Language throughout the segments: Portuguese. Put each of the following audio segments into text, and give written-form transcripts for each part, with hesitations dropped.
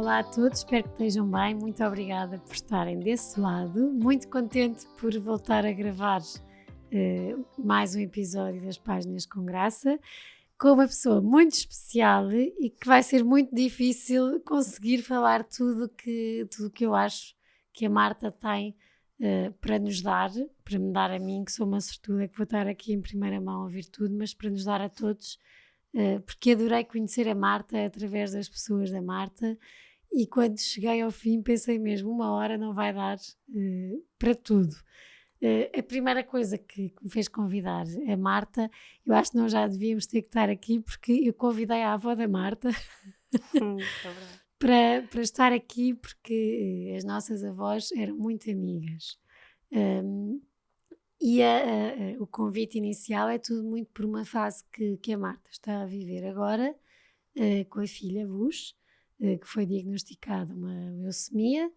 Olá a todos, espero que estejam bem. Muito obrigada por estarem desse lado. Muito contente por voltar a gravar mais um episódio das Páginas com Graça, com uma pessoa muito especial e que vai ser muito difícil conseguir falar tudo que eu acho que a Marta tem para nos dar, para me dar a mim, que sou uma sortuda, que vou estar aqui em primeira mão a ouvir tudo, mas para nos dar a todos, porque adorei conhecer a Marta através das pessoas da Marta. E quando cheguei ao fim pensei mesmo, 1 hora não vai dar para tudo. A primeira coisa que me fez convidar a Marta, eu acho que nós já devíamos ter que estar aqui, porque eu convidei a avó da Marta para estar aqui, porque as nossas avós eram muito amigas. E o convite inicial é tudo muito por uma fase que a Marta está a viver agora, com a filha Luz, que foi diagnosticada uma leucemia,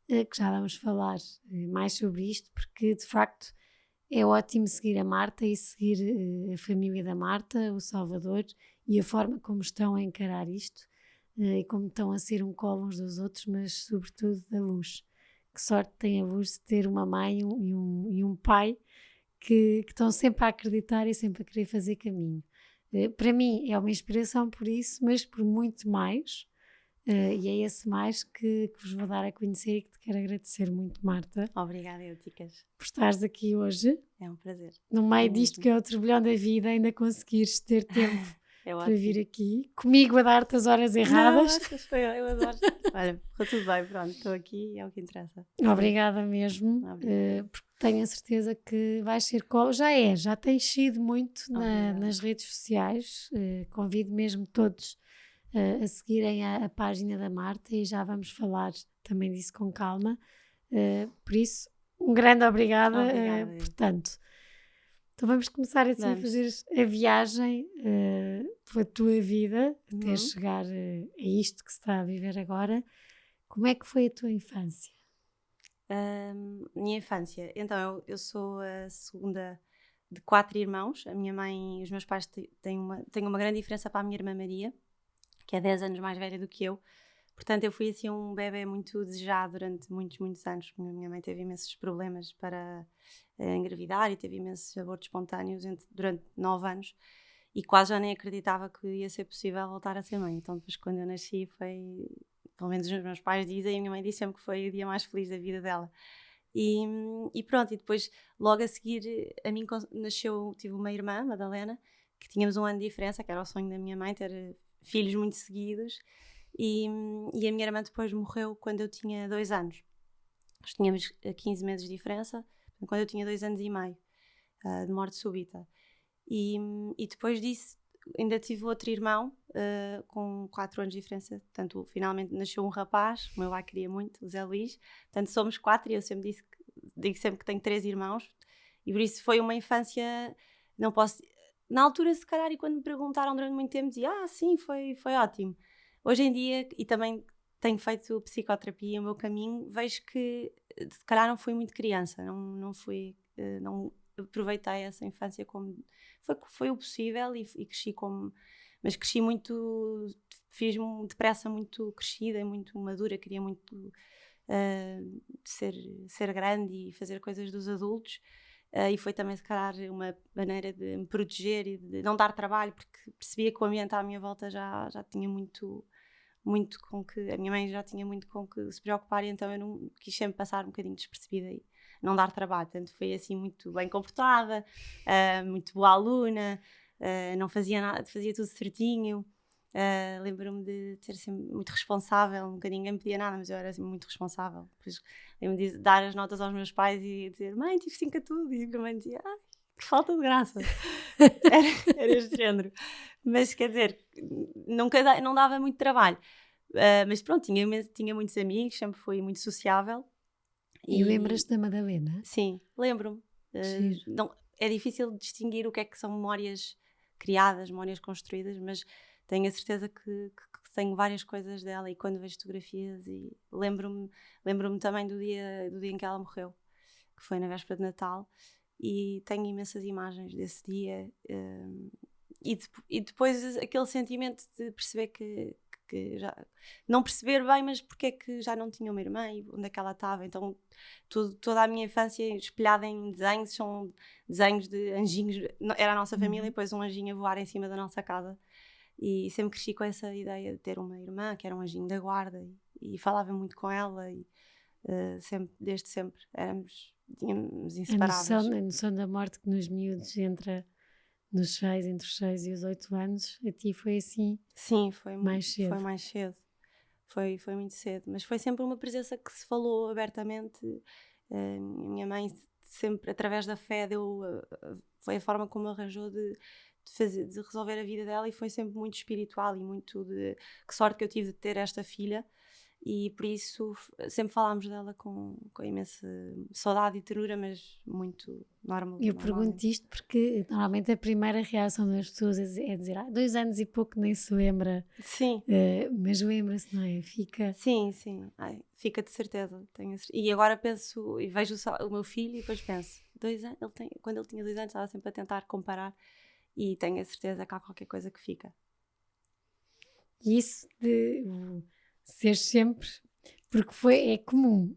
que já vamos falar mais sobre isto, porque de facto é ótimo seguir a Marta e seguir a família da Marta, o Salvador, e a forma como estão a encarar isto, e como estão a ser um colo uns dos outros, mas sobretudo da Luz. Que sorte tem a Luz de ter uma mãe e um pai que estão sempre a acreditar e sempre a querer fazer caminho. Para mim é uma inspiração por isso, mas por muito mais. E é esse mais que vos vou dar a conhecer e que te quero agradecer muito, Marta. Obrigada, Euticas. Por estares aqui hoje. É um prazer. No meio disto que é o turbilhão da vida, ainda conseguires ter tempo para vir aqui. Comigo a dar-te as horas erradas. Não, eu adoro. Olha, ficou tudo bem, pronto, estou aqui e é o que interessa. Obrigada mesmo, porque tenho a certeza que vais ser já tens sido muito nas redes sociais. Convido mesmo todos a seguirem a página da Marta e já vamos falar também disso com calma. Por isso, um grande obrigada. Portanto, então vamos começar assim a fazer a viagem pela tua vida até chegar a isto que se está a viver agora. Como é que foi a tua infância? Minha infância, então eu sou a segunda de 4 irmãos. A minha mãe e os meus pais têm uma grande diferença para a minha irmã Maria, que é 10 anos mais velha do que eu. Portanto, eu fui assim um bebê muito desejado durante muitos, muitos anos. Minha mãe teve imensos problemas para engravidar e teve imensos abortos espontâneos durante 9 anos e quase já nem acreditava que ia ser possível voltar a ser mãe. Então, depois, quando eu nasci, foi, pelo menos os meus pais dizem, e a minha mãe disse sempre que foi o dia mais feliz da vida dela. E pronto, e depois, logo a seguir, a mim tive uma irmã, Madalena, que tínhamos 1 ano de diferença, que era o sonho da minha mãe, ter filhos muito seguidos, e a minha irmã depois morreu quando eu tinha 2 anos. Nós tínhamos 15 meses de diferença, quando eu tinha 2 anos e meio de morte súbita. E depois disso ainda tive outro irmão com 4 anos de diferença, portanto finalmente nasceu um rapaz, o meu pai queria muito, o Zé Luís, portanto somos 4 e eu sempre digo sempre que tenho 3 irmãos, e por isso foi uma infância, não posso... Na altura, se calhar, e quando me perguntaram durante muito tempo, dizia, sim, foi ótimo. Hoje em dia, e também tenho feito psicoterapia, o meu caminho, vejo que, se calhar, não fui muito criança, não aproveitei essa infância como... Foi o possível e cresci como... Mas cresci muito... Fiz-me depressa muito crescida, muito madura, queria muito ser grande e fazer coisas dos adultos. E foi também, se calhar, uma maneira de me proteger e de não dar trabalho, porque percebia que o ambiente à minha volta já tinha muito com que... A minha mãe já tinha muito com que se preocupar, e então eu não quis sempre passar um bocadinho despercebida e não dar trabalho. Portanto, foi assim muito bem comportada, muito boa aluna, não fazia nada, fazia tudo certinho. Lembro-me de ser sempre muito responsável, nunca ninguém me pedia nada, mas eu era assim, muito responsável. Depois lembro-me de dar as notas aos meus pais e dizer, mãe, tive 5 a tudo, e a minha mãe dizia, que falta de graça. era este género. Mas quer dizer, não dava muito trabalho, mas pronto, tinha muitos amigos, sempre fui muito sociável. E lembras-te da Madalena? Sim, lembro-me. Não, é difícil distinguir o que é que são memórias criadas, memórias construídas, mas tenho a certeza que tenho várias coisas dela, e quando vejo fotografias, e lembro-me também do dia em que ela morreu, que foi na véspera de Natal, e tenho imensas imagens desse dia, e depois aquele sentimento de perceber que porque já não perceber bem, mas porque é que já não tinha uma irmã e onde é que ela estava. Então toda a minha infância espelhada em desenhos, são desenhos de anjinhos, era a nossa família e depois um anjinho a voar em cima da nossa casa, e sempre cresci com essa ideia de ter uma irmã que era um anjinho da guarda, e falava muito com ela, e sempre, desde sempre tínhamos inseparáveis. A noção da morte que nos miúdos entra entre os 6 e os 8 anos, a ti foi assim? Sim, foi mais cedo. Foi mais cedo. Foi muito cedo, mas foi sempre uma presença que se falou abertamente. A minha mãe sempre, através da fé, foi a forma como arranjou de resolver a vida dela, e foi sempre muito espiritual e muito de... Que sorte que eu tive de ter esta filha, e por isso sempre falámos dela com imensa saudade e ternura, mas muito normal. Eu pergunto isto porque normalmente a primeira reação das pessoas é dizer 2 anos e pouco nem se lembra. Sim. Mas lembra-se, não é? Fica. Sim. Fica de certeza. E agora penso, e vejo o meu filho e depois penso, 2 anos, quando ele tinha 2 anos estava sempre a tentar comparar, e tenho a certeza que há qualquer coisa que fica. E isso de ser sempre, porque é comum,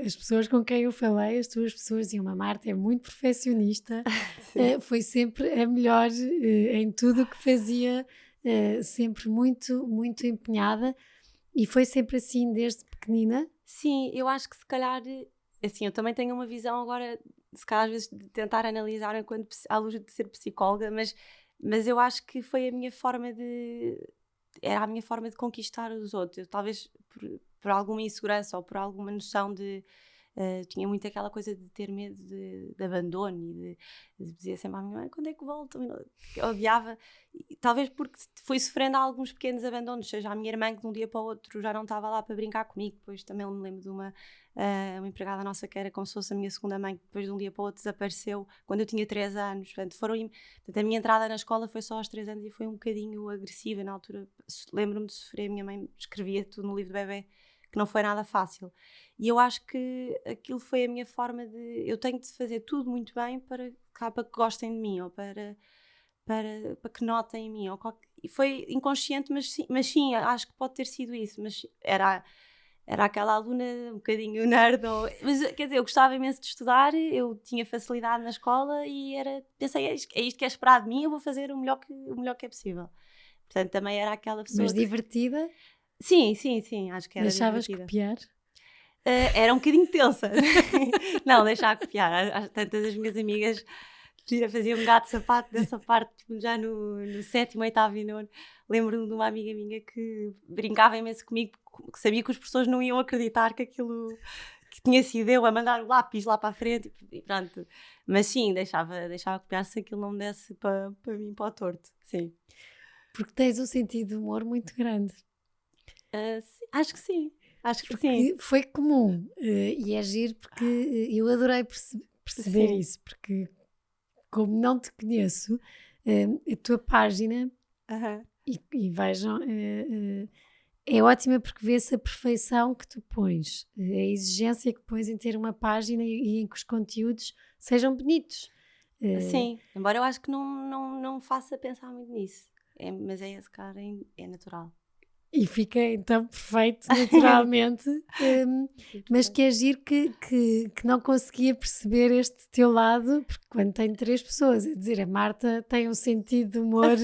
as pessoas com quem eu falei, as tuas pessoas diziam, a Marta é muito perfeccionista, foi sempre a melhor em tudo o que fazia, sempre muito, muito empenhada, e foi sempre assim desde pequenina? Sim, eu acho que se calhar, assim, eu também tenho uma visão agora, se calhar às vezes de tentar analisar à luz de ser psicóloga, mas eu acho que foi era a minha forma de conquistar os outros. Eu, talvez por alguma insegurança ou por alguma noção de... tinha muito aquela coisa de ter medo de abandono, e de dizer sempre à minha mãe, quando é que voltam? Eu odiava, talvez porque fui sofrendo alguns pequenos abandonos, seja a minha irmã, que de um dia para o outro já não estava lá para brincar comigo. Depois também me lembro de uma empregada nossa que era como se fosse a minha segunda mãe, que depois de um dia para o outro desapareceu quando eu tinha 3 anos. Portanto, a minha entrada na escola foi só aos 3 anos e foi um bocadinho agressiva na altura. Lembro-me de sofrer, a minha mãe escrevia tudo no livro de bebê, que não foi nada fácil. E eu acho que aquilo foi a minha forma de... Eu tenho de fazer tudo muito bem para que gostem de mim, ou para que notem em mim. E foi inconsciente, mas sim, acho que pode ter sido isso. Mas era aquela aluna um bocadinho nerd. Mas, quer dizer, eu gostava imenso de estudar, eu tinha facilidade na escola e pensei, é isto que é esperado de mim, eu vou fazer o melhor que é possível. Portanto, também era aquela pessoa... Mas divertida? Sim, acho que era Deixavas divertida. copiar? Era um bocadinho tensa. Não, deixava copiar. Tantas as minhas amigas faziam um gato sapato dessa parte, já no 7º, 8º e 9º. Lembro-me de uma amiga minha que brincava imenso comigo, que sabia que as pessoas não iam acreditar que aquilo... que tinha sido eu a mandar o lápis lá para a frente, e pronto. Mas sim, deixava copiar se aquilo não me desse para mim, para o torto. Sim. Porque tens um sentido de humor muito grande. Sim, acho que sim. Porque sim. foi comum, e é giro porque eu adorei perceber Sim. isso, porque como não te conheço, a tua página, e vejam, é ótima porque vê-se a perfeição que tu pões, a exigência que pões em ter uma página e em que os conteúdos sejam bonitos. Sim, embora eu acho que não faça pensar muito nisso, mas esse cara é natural. E fica então perfeito, naturalmente, mas que é giro que não conseguia perceber este teu lado, porque quando tenho 3 pessoas a dizer a Marta tem um sentido de humor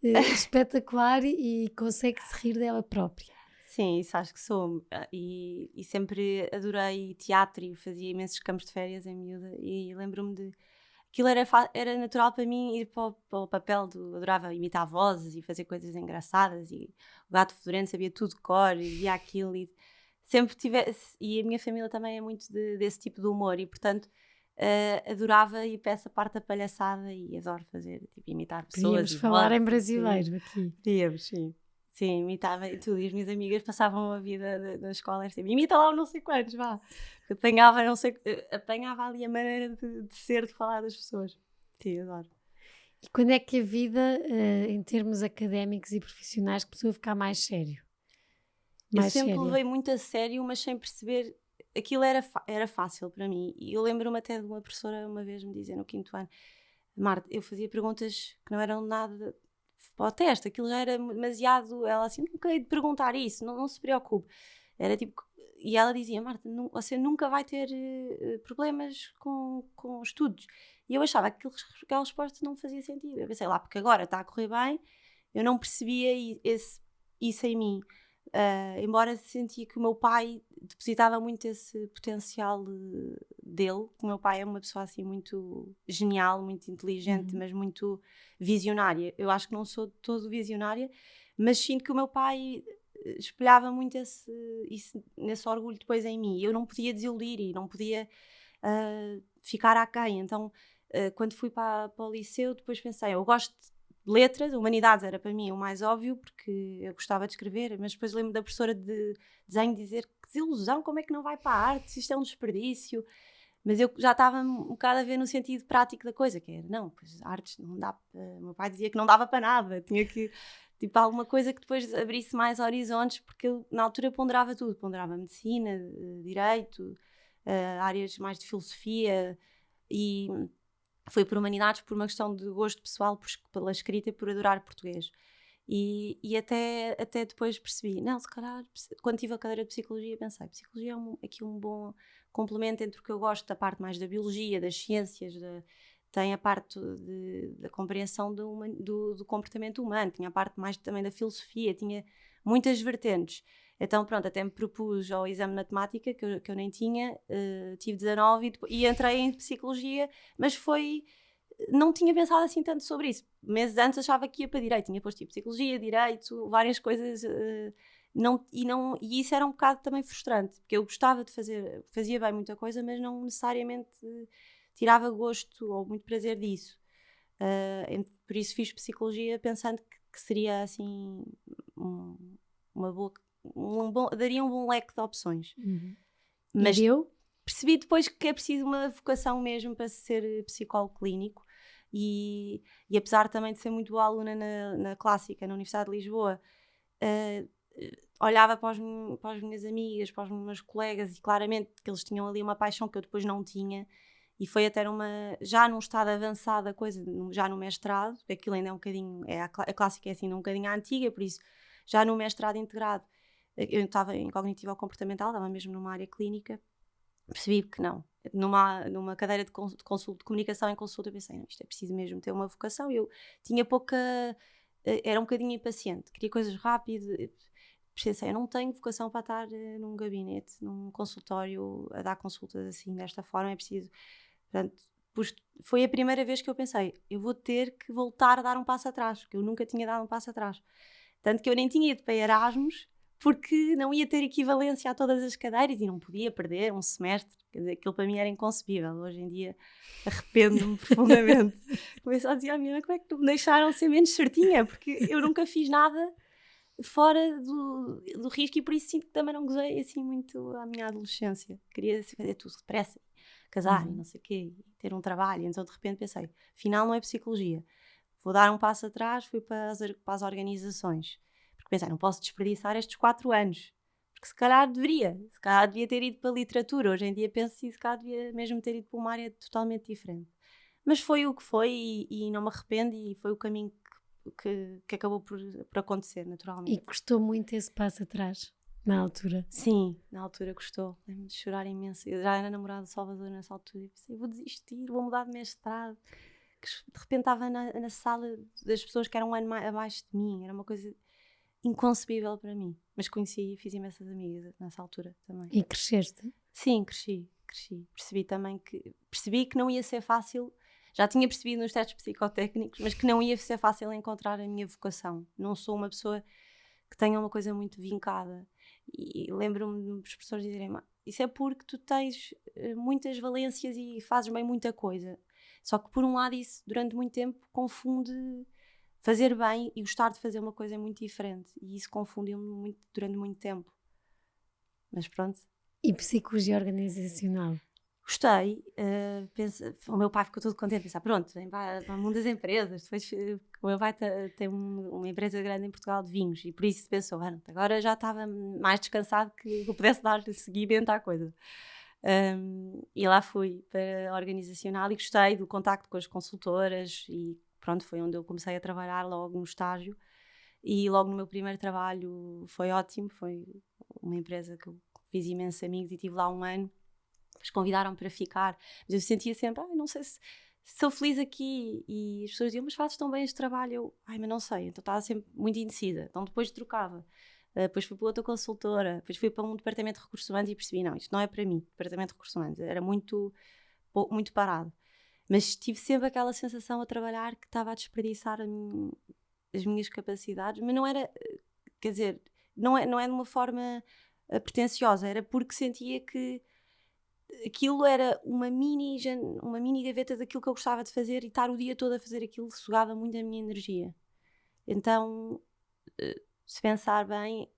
espetacular e consegue-se rir dela própria. Sim, isso acho que sou, e sempre adorei teatro e fazia imensos campos de férias em miúda, e lembro-me de... Aquilo era natural para mim ir para o papel adorava imitar vozes e fazer coisas engraçadas, e o Gato Fedorento sabia tudo de cor e via aquilo, e sempre e a minha família também é muito desse tipo de humor, e portanto adorava ir para essa parte da palhaçada, e adoro fazer, tipo, imitar pessoas. Podíamos falar em brasileiro aqui. Podíamos, sim. Sim, imitava e tudo, e as minhas amigas passavam a vida na escola assim, imita lá não sei quantos, vá. Apanhava ali a maneira de ser, de falar das pessoas. Sim, adoro. E quando é que a vida, em termos académicos e profissionais, começou a ficar mais sério? Eu sempre levei muito a sério, mas sem perceber, aquilo era fácil para mim. E eu lembro-me até de uma professora uma vez me dizer no 5º ano, Marta, eu fazia perguntas que não eram nada para o teste, aquilo já era demasiado, ela assim, nunca hei de perguntar isso, não se preocupe. Era tipo, e ela dizia, Marta, você nunca vai ter problemas com estudos. E eu achava que aquela resposta não fazia sentido. Eu pensei lá, porque agora está a correr bem, eu não percebia isso em mim. Embora sentia que o meu pai depositava muito esse potencial dele, que o meu pai é uma pessoa assim muito genial, muito inteligente, mas muito visionária. Eu acho que não sou todo visionária, mas sinto que o meu pai espelhava muito nesse orgulho depois em mim. Eu não podia desiludir e não podia ficar aquém. Então, quando fui para o liceu, depois pensei, eu gosto de letras, humanidades era para mim o mais óbvio, porque eu gostava de escrever, mas depois lembro da professora de desenho dizer que desilusão, como é que não vai para a arte, isto é um desperdício. Mas eu já estava um bocado a ver no sentido prático da coisa, que era, não, pois artes não dá para... O meu pai dizia que não dava para nada, tinha que, tipo, alguma coisa que depois abrisse mais horizontes, porque eu na altura ponderava tudo, ponderava medicina, direito, áreas mais de filosofia, e foi por humanidades, por uma questão de gosto pessoal, pela escrita e por adorar português. E até depois percebi, não, se calhar, quando tive a cadeira de psicologia, pensei, psicologia é aqui um bom complemento entre o que eu gosto da parte mais da biologia, das ciências, tem a parte da compreensão do comportamento humano, tinha a parte mais também da filosofia, tinha muitas vertentes. Então pronto, até me propus ao exame de matemática, que eu nem tinha, tive 19 e entrei em psicologia, mas não tinha pensado assim tanto sobre isso. Meses antes achava que ia para direito, tinha posto tipo psicologia, direito, várias coisas, e isso era um bocado também frustrante, porque eu gostava de fazia bem muita coisa, mas não necessariamente tirava gosto ou muito prazer disso. Por isso fiz psicologia pensando que seria assim uma boa, daria um bom leque de opções. Mas percebi depois que é preciso uma vocação mesmo para ser psicólogo clínico, e apesar também de ser muito boa aluna na clássica, na Universidade de Lisboa, olhava para as minhas amigas, para os meus colegas, e claramente que eles tinham ali uma paixão que eu depois não tinha, e foi até já num estado avançado a coisa, já no mestrado, aquilo ainda é um bocadinho, a clássica é assim um bocadinho antiga, por isso já no mestrado integrado, eu estava em cognitivo-comportamental, estava mesmo numa área clínica, percebi que não. Numa cadeira de comunicação em consulta, eu pensei, não, isto é preciso mesmo ter uma vocação. Eu tinha era um bocadinho impaciente, queria coisas rápidas. Pensei, eu não tenho vocação para estar num gabinete, num consultório, a dar consultas assim, desta forma, é preciso. Portanto, foi a primeira vez que eu pensei, eu vou ter que voltar a dar um passo atrás, porque eu nunca tinha dado um passo atrás. Tanto que eu nem tinha ido para Erasmus, porque não ia ter equivalência a todas as cadeiras e não podia perder um semestre. Quer dizer, aquilo para mim era inconcebível. Hoje em dia arrependo-me profundamente. Comecei a dizer à minha mãe, como é que me deixaram ser menos certinha? Porque eu nunca fiz nada fora do risco, e por isso sinto que também não gozei assim muito a minha adolescência. Queria fazer tudo depressa, casar e não sei o quê, ter um trabalho. Então de repente pensei, afinal não é psicologia. Vou dar um passo atrás, fui para as organizações. Porque pensei, não posso desperdiçar estes 4 anos. Porque se calhar devia ter ido para a literatura. Hoje em dia penso que se calhar devia mesmo ter ido para uma área totalmente diferente. Mas foi o que foi, e não me arrependo, e foi o caminho que acabou por acontecer naturalmente. E custou muito esse passo atrás, na altura? Sim, na altura custou. Lembro-me de chorar imenso. Eu já era namorada de Salvador nessa altura e pensei, vou desistir, vou mudar de mestrado. De repente estava na sala das pessoas que eram um ano abaixo de mim. Era uma coisa inconcebível para mim. Mas conheci e fiz imensas amigas nessa altura também. E cresceste? Sim, cresci. Percebi que não ia ser fácil. Já tinha percebido nos testes psicotécnicos, mas que não ia ser fácil encontrar a minha vocação. Não sou uma pessoa que tenha uma coisa muito vincada. E lembro-me dos professores dizerem, isso é porque tu tens muitas valências e fazes bem muita coisa. Só que por um lado isso, durante muito tempo, confunde fazer bem e gostar de fazer uma coisa muito diferente. E isso confundiu-me muito, durante muito tempo. Mas pronto. E psicologia organizacional? Gostei. O meu pai ficou todo contente. Pensar, pronto, vai para o mundo das empresas. Depois, o meu pai tem uma empresa grande em Portugal de vinhos. E por isso pensou, agora já estava mais descansado que eu pudesse dar seguimento à coisa. E lá fui para a organizacional e gostei do contacto com as consultoras, e pronto, foi onde eu comecei a trabalhar logo no estágio, e logo no meu primeiro trabalho foi ótimo, foi uma empresa que eu fiz imensos amigos e estive lá um ano, eles convidaram para ficar, mas eu sentia sempre, não sei se sou feliz aqui, e as pessoas diziam, mas fazes tão bem este trabalho, eu, mas não sei, então estava sempre muito indecisa, então depois trocava, depois fui para outra consultora, depois fui para um departamento de recursos humanos e percebi, não, isto não é para mim, departamento de recursos humanos, era muito parado, mas tive sempre aquela sensação a trabalhar que estava a desperdiçar as minhas capacidades, mas não era, quer dizer, não é de uma forma pretenciosa, era porque sentia que aquilo era uma mini gaveta daquilo que eu gostava de fazer, e estar o dia todo a fazer aquilo sugava muito a minha energia. Então, se pensar bem,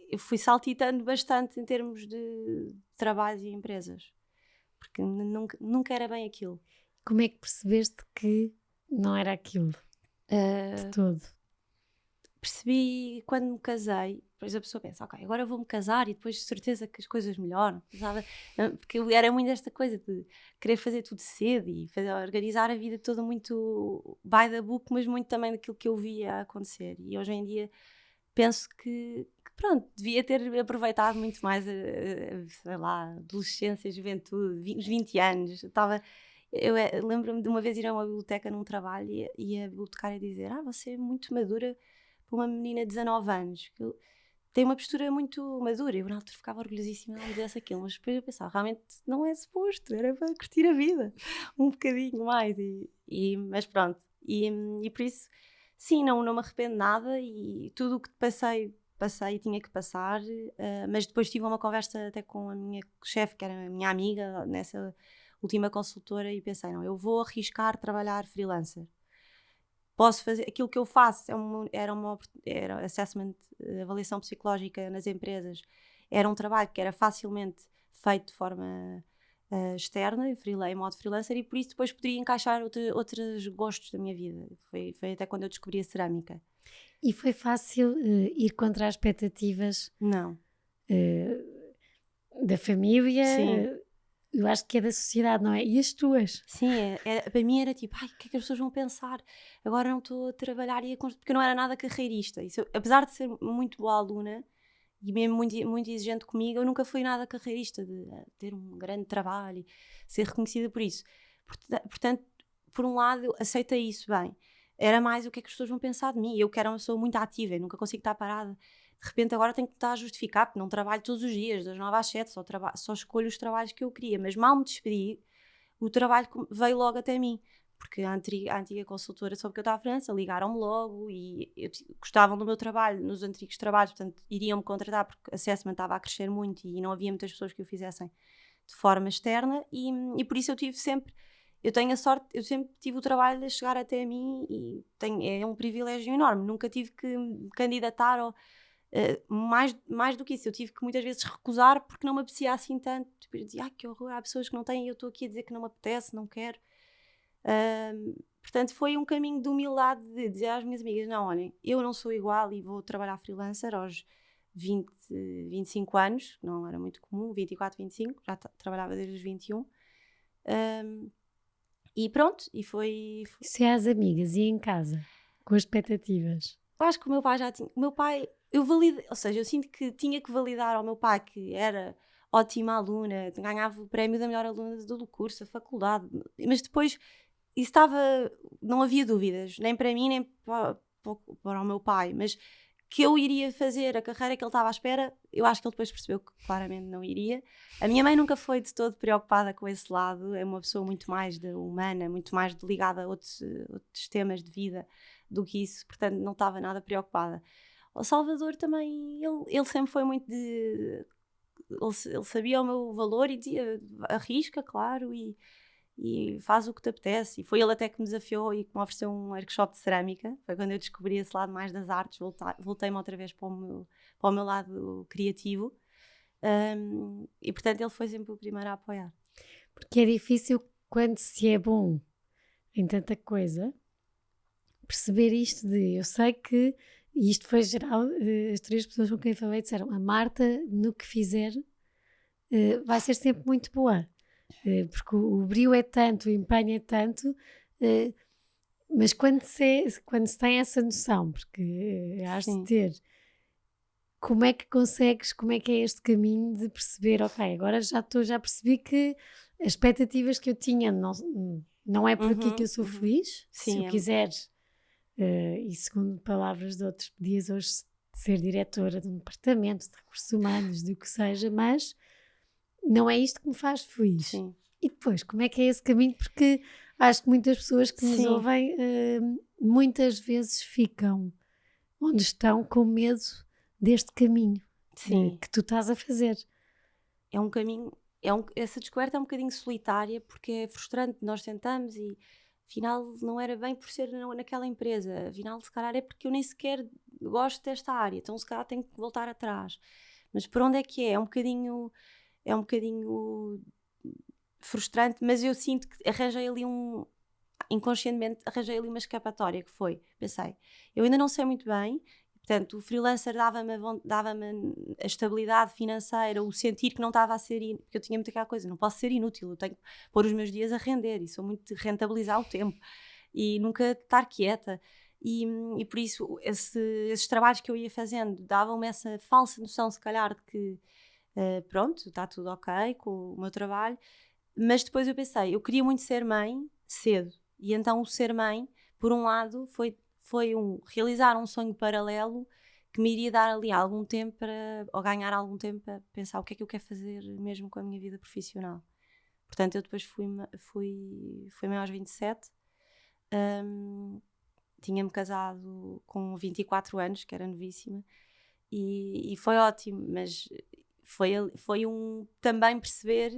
eu fui saltitando bastante em termos de trabalhos e empresas, porque nunca era bem aquilo. Como é que percebeste que não era aquilo de todo? Percebi quando me casei, depois a pessoa pensa, ok, agora eu vou-me casar e depois de certeza que as coisas melhoram, sabe? Porque eu era muito esta coisa de querer fazer tudo cedo e organizar a vida toda muito by the book, mas muito também daquilo que eu via acontecer. E hoje em dia penso que pronto, devia ter aproveitado muito mais sei lá, adolescência, juventude, os 20 anos. Eu lembro-me de uma vez ir a uma biblioteca num trabalho e a bibliotecária dizer, você é muito madura para uma menina de 19 anos, que tem uma postura muito madura. Eu na altura ficava orgulhosíssima de ela me dissesse aquilo, mas depois eu pensava, realmente não é suposto, era para curtir a vida um bocadinho mais, mas pronto, e por isso sim, não me arrependo nada, e tudo o que passei e tinha que passar, mas depois tive uma conversa até com a minha chefe, que era a minha amiga nessa última consultora, e pensei, não, eu vou arriscar trabalhar freelancer. Posso fazer aquilo que eu faço, era assessment, avaliação psicológica nas empresas, era um trabalho que era facilmente feito de forma externa, em modo freelancer, e por isso depois poderia encaixar outros gostos da minha vida. Foi até quando eu descobri a cerâmica. E foi fácil ir contra as expectativas? Não. Da família? Sim. Eu acho que é da sociedade, não é? E as tuas? Sim, para mim era tipo, o que é que as pessoas vão pensar? Agora não estou a trabalhar, porque eu não era nada carreirista. Apesar de ser muito boa aluna e mesmo muito, muito exigente comigo, eu nunca fui nada carreirista, de ter um grande trabalho e ser reconhecida por isso. Portanto, por um lado, eu aceitei isso bem. Era mais o que é que as pessoas vão pensar de mim. Eu que era uma pessoa muito ativa, eu nunca consigo estar parada. De repente agora tenho que estar a justificar, porque não trabalho todos os dias, das 9 às 7, só escolho os trabalhos que eu queria. Mas mal me despedi, o trabalho veio logo até mim. Porque a antiga consultora soube que eu estava à França, ligaram-me logo e gostavam do meu trabalho nos antigos trabalhos, portanto iriam-me contratar, porque a assessment estava a crescer muito e não havia muitas pessoas que o fizessem de forma externa, e por isso eu tenho a sorte, eu sempre tive o trabalho de chegar até a mim, e é um privilégio enorme, nunca tive que me candidatar ou mais do que isso, eu tive que muitas vezes recusar porque não me apetecia assim tanto. Tipo, eu dizia, que horror, há pessoas que não têm e eu estou aqui a dizer que não me apetece, não quero. Portanto, foi um caminho de humildade, de dizer às minhas amigas, não, olhem, eu não sou igual e vou trabalhar freelancer aos 25 anos, não era muito comum, 24, 25, já trabalhava desde os 21. E pronto, e foi... Se é às amigas e em casa, com as expectativas? Eu acho que o meu pai já tinha... O meu pai, eu valido, ou seja, eu sinto que tinha que validar ao meu pai que era ótima aluna, ganhava o prémio da melhor aluna do curso, a faculdade, mas depois isso não havia dúvidas, nem para mim, nem para o meu pai, mas que eu iria fazer a carreira que ele estava à espera, eu acho que ele depois percebeu que claramente não iria. A minha mãe nunca foi de todo preocupada com esse lado, é uma pessoa muito mais humana, muito mais ligada a outros temas de vida do que isso, portanto não estava nada preocupada. O Salvador também, ele sempre foi muito de... Ele sabia o meu valor e dizia, arrisca, claro, e faz o que te apetece. E foi ele até que me desafiou e que me ofereceu um workshop de cerâmica. Foi quando eu descobri esse lado mais das artes, voltei-me outra vez para o meu lado criativo. E portanto ele foi sempre o primeiro a apoiar. Porque é difícil, quando se é bom em tanta coisa, perceber isto eu sei que, e isto foi geral, as 3 pessoas com quem falei disseram, a Marta, no que fizer, vai ser sempre muito boa. Porque o brio é tanto, o empenho é tanto, Mas quando se tem essa noção, porque has de Sim, ter, como é que consegues, como é que é este caminho de perceber, ok, agora já percebi que as expectativas que eu tinha não é por aqui que eu sou uhum. feliz, se eu Sim, quiser, e segundo palavras de outros, podias hoje ser diretora de um departamento de recursos humanos, do que seja, mas não é isto que me faz feliz. sim, E depois, como é que é esse caminho? Porque acho que muitas pessoas que nos sim, ouvem muitas vezes ficam onde estão com medo deste caminho sim. que tu estás a fazer. É um caminho, essa descoberta é um bocadinho solitária porque é frustrante. Nós tentamos e afinal não era bem por ser naquela empresa, afinal se calhar é porque eu nem sequer gosto desta área, então se calhar tenho que voltar atrás. Mas por onde é que é? É um bocadinho frustrante, mas eu sinto que arranjei ali inconscientemente arranjei ali uma escapatória que foi, pensei, eu ainda não sei muito bem, portanto o freelancer dava-me a estabilidade financeira, o sentir que não estava a ser, porque eu tinha muito aquela coisa, não posso ser inútil, eu tenho que pôr os meus dias a render e sou muito de rentabilizar o tempo e nunca estar quieta. E por isso esses trabalhos que eu ia fazendo davam-me essa falsa noção, se calhar, de que pronto, está tudo ok com o meu trabalho, mas depois eu pensei, eu queria muito ser mãe cedo. E então o ser mãe, por um lado, foi realizar um sonho paralelo que me iria dar ali algum tempo ou ganhar algum tempo para pensar o que é que eu quero fazer mesmo com a minha vida profissional. Portanto, eu depois fui mãe aos 27, tinha-me casado com 24 anos, que era novíssima, e foi ótimo, mas foi também perceber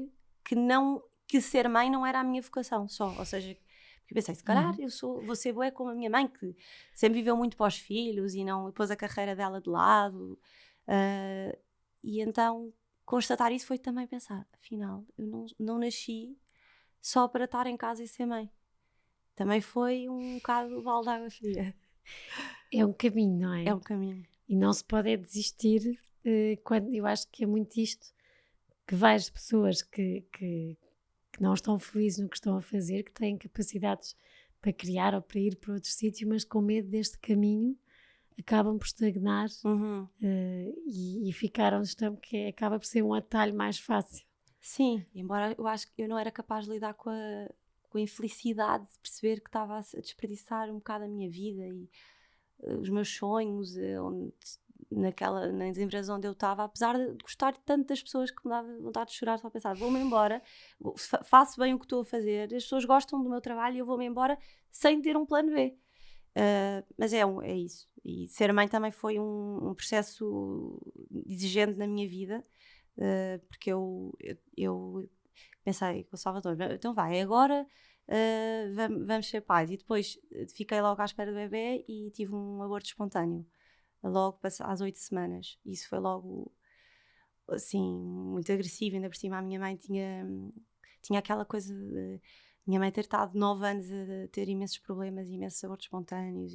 que ser mãe não era a minha vocação só, ou seja, porque eu pensei, se calhar Uhum. vou ser bué como a minha mãe, que sempre viveu muito para os filhos e não pôs a carreira dela de lado, ah, e então constatar isso foi também pensar, afinal, eu não nasci só para estar em casa e ser mãe. Também foi um bocado o balde de água fria. É um caminho, não É é? um caminho. E não se pode é desistir quando eu acho que é muito isto que várias pessoas que não estão felizes no que estão a fazer, que têm capacidades para criar ou para ir para outro sítio, mas com medo deste caminho acabam por estagnar Uhum. e ficar onde estão, porque acaba por ser um atalho mais fácil. Sim, embora eu acho que eu não era capaz de lidar com a infelicidade de perceber que estava a desperdiçar um bocado a minha vida e os meus sonhos, nas empresas onde eu estava, apesar de gostar tanto das pessoas que me dava vontade de chorar, só a pensar, vou-me embora, faço bem o que estou a fazer, as pessoas gostam do meu trabalho e eu vou-me embora sem ter um plano B. Mas é isso. E ser mãe também foi um processo exigente na minha vida, porque eu pensei com o Salvador, então vai, agora vamos ser pais. E depois fiquei logo à espera do bebê e tive um aborto espontâneo, logo às 8 semanas. Isso foi logo, assim, muito agressivo. Ainda por cima, a minha mãe tinha aquela coisa de minha mãe ter estado 9 anos a ter imensos problemas, imensos abortos espontâneos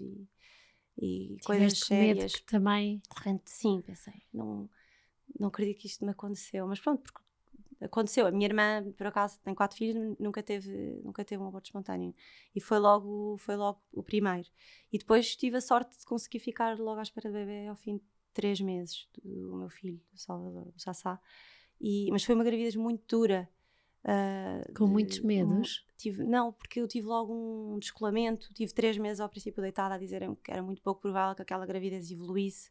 e coisas Tiveste medo que sérias. também. De repente, sim, pensei, não acredito que isto me aconteceu, mas pronto, porque aconteceu. A minha irmã, por acaso, tem 4 filhos, nunca teve um aborto espontâneo. E foi logo o primeiro. E depois tive a sorte de conseguir ficar logo à espera do bebê ao fim de 3 meses do meu filho, do Salvador, do Sassá. Mas foi uma gravidez muito dura. Com muitos medos. Não, porque eu tive logo um descolamento. Tive 3 meses ao princípio deitada a dizerem que era muito pouco provável que aquela gravidez evoluísse.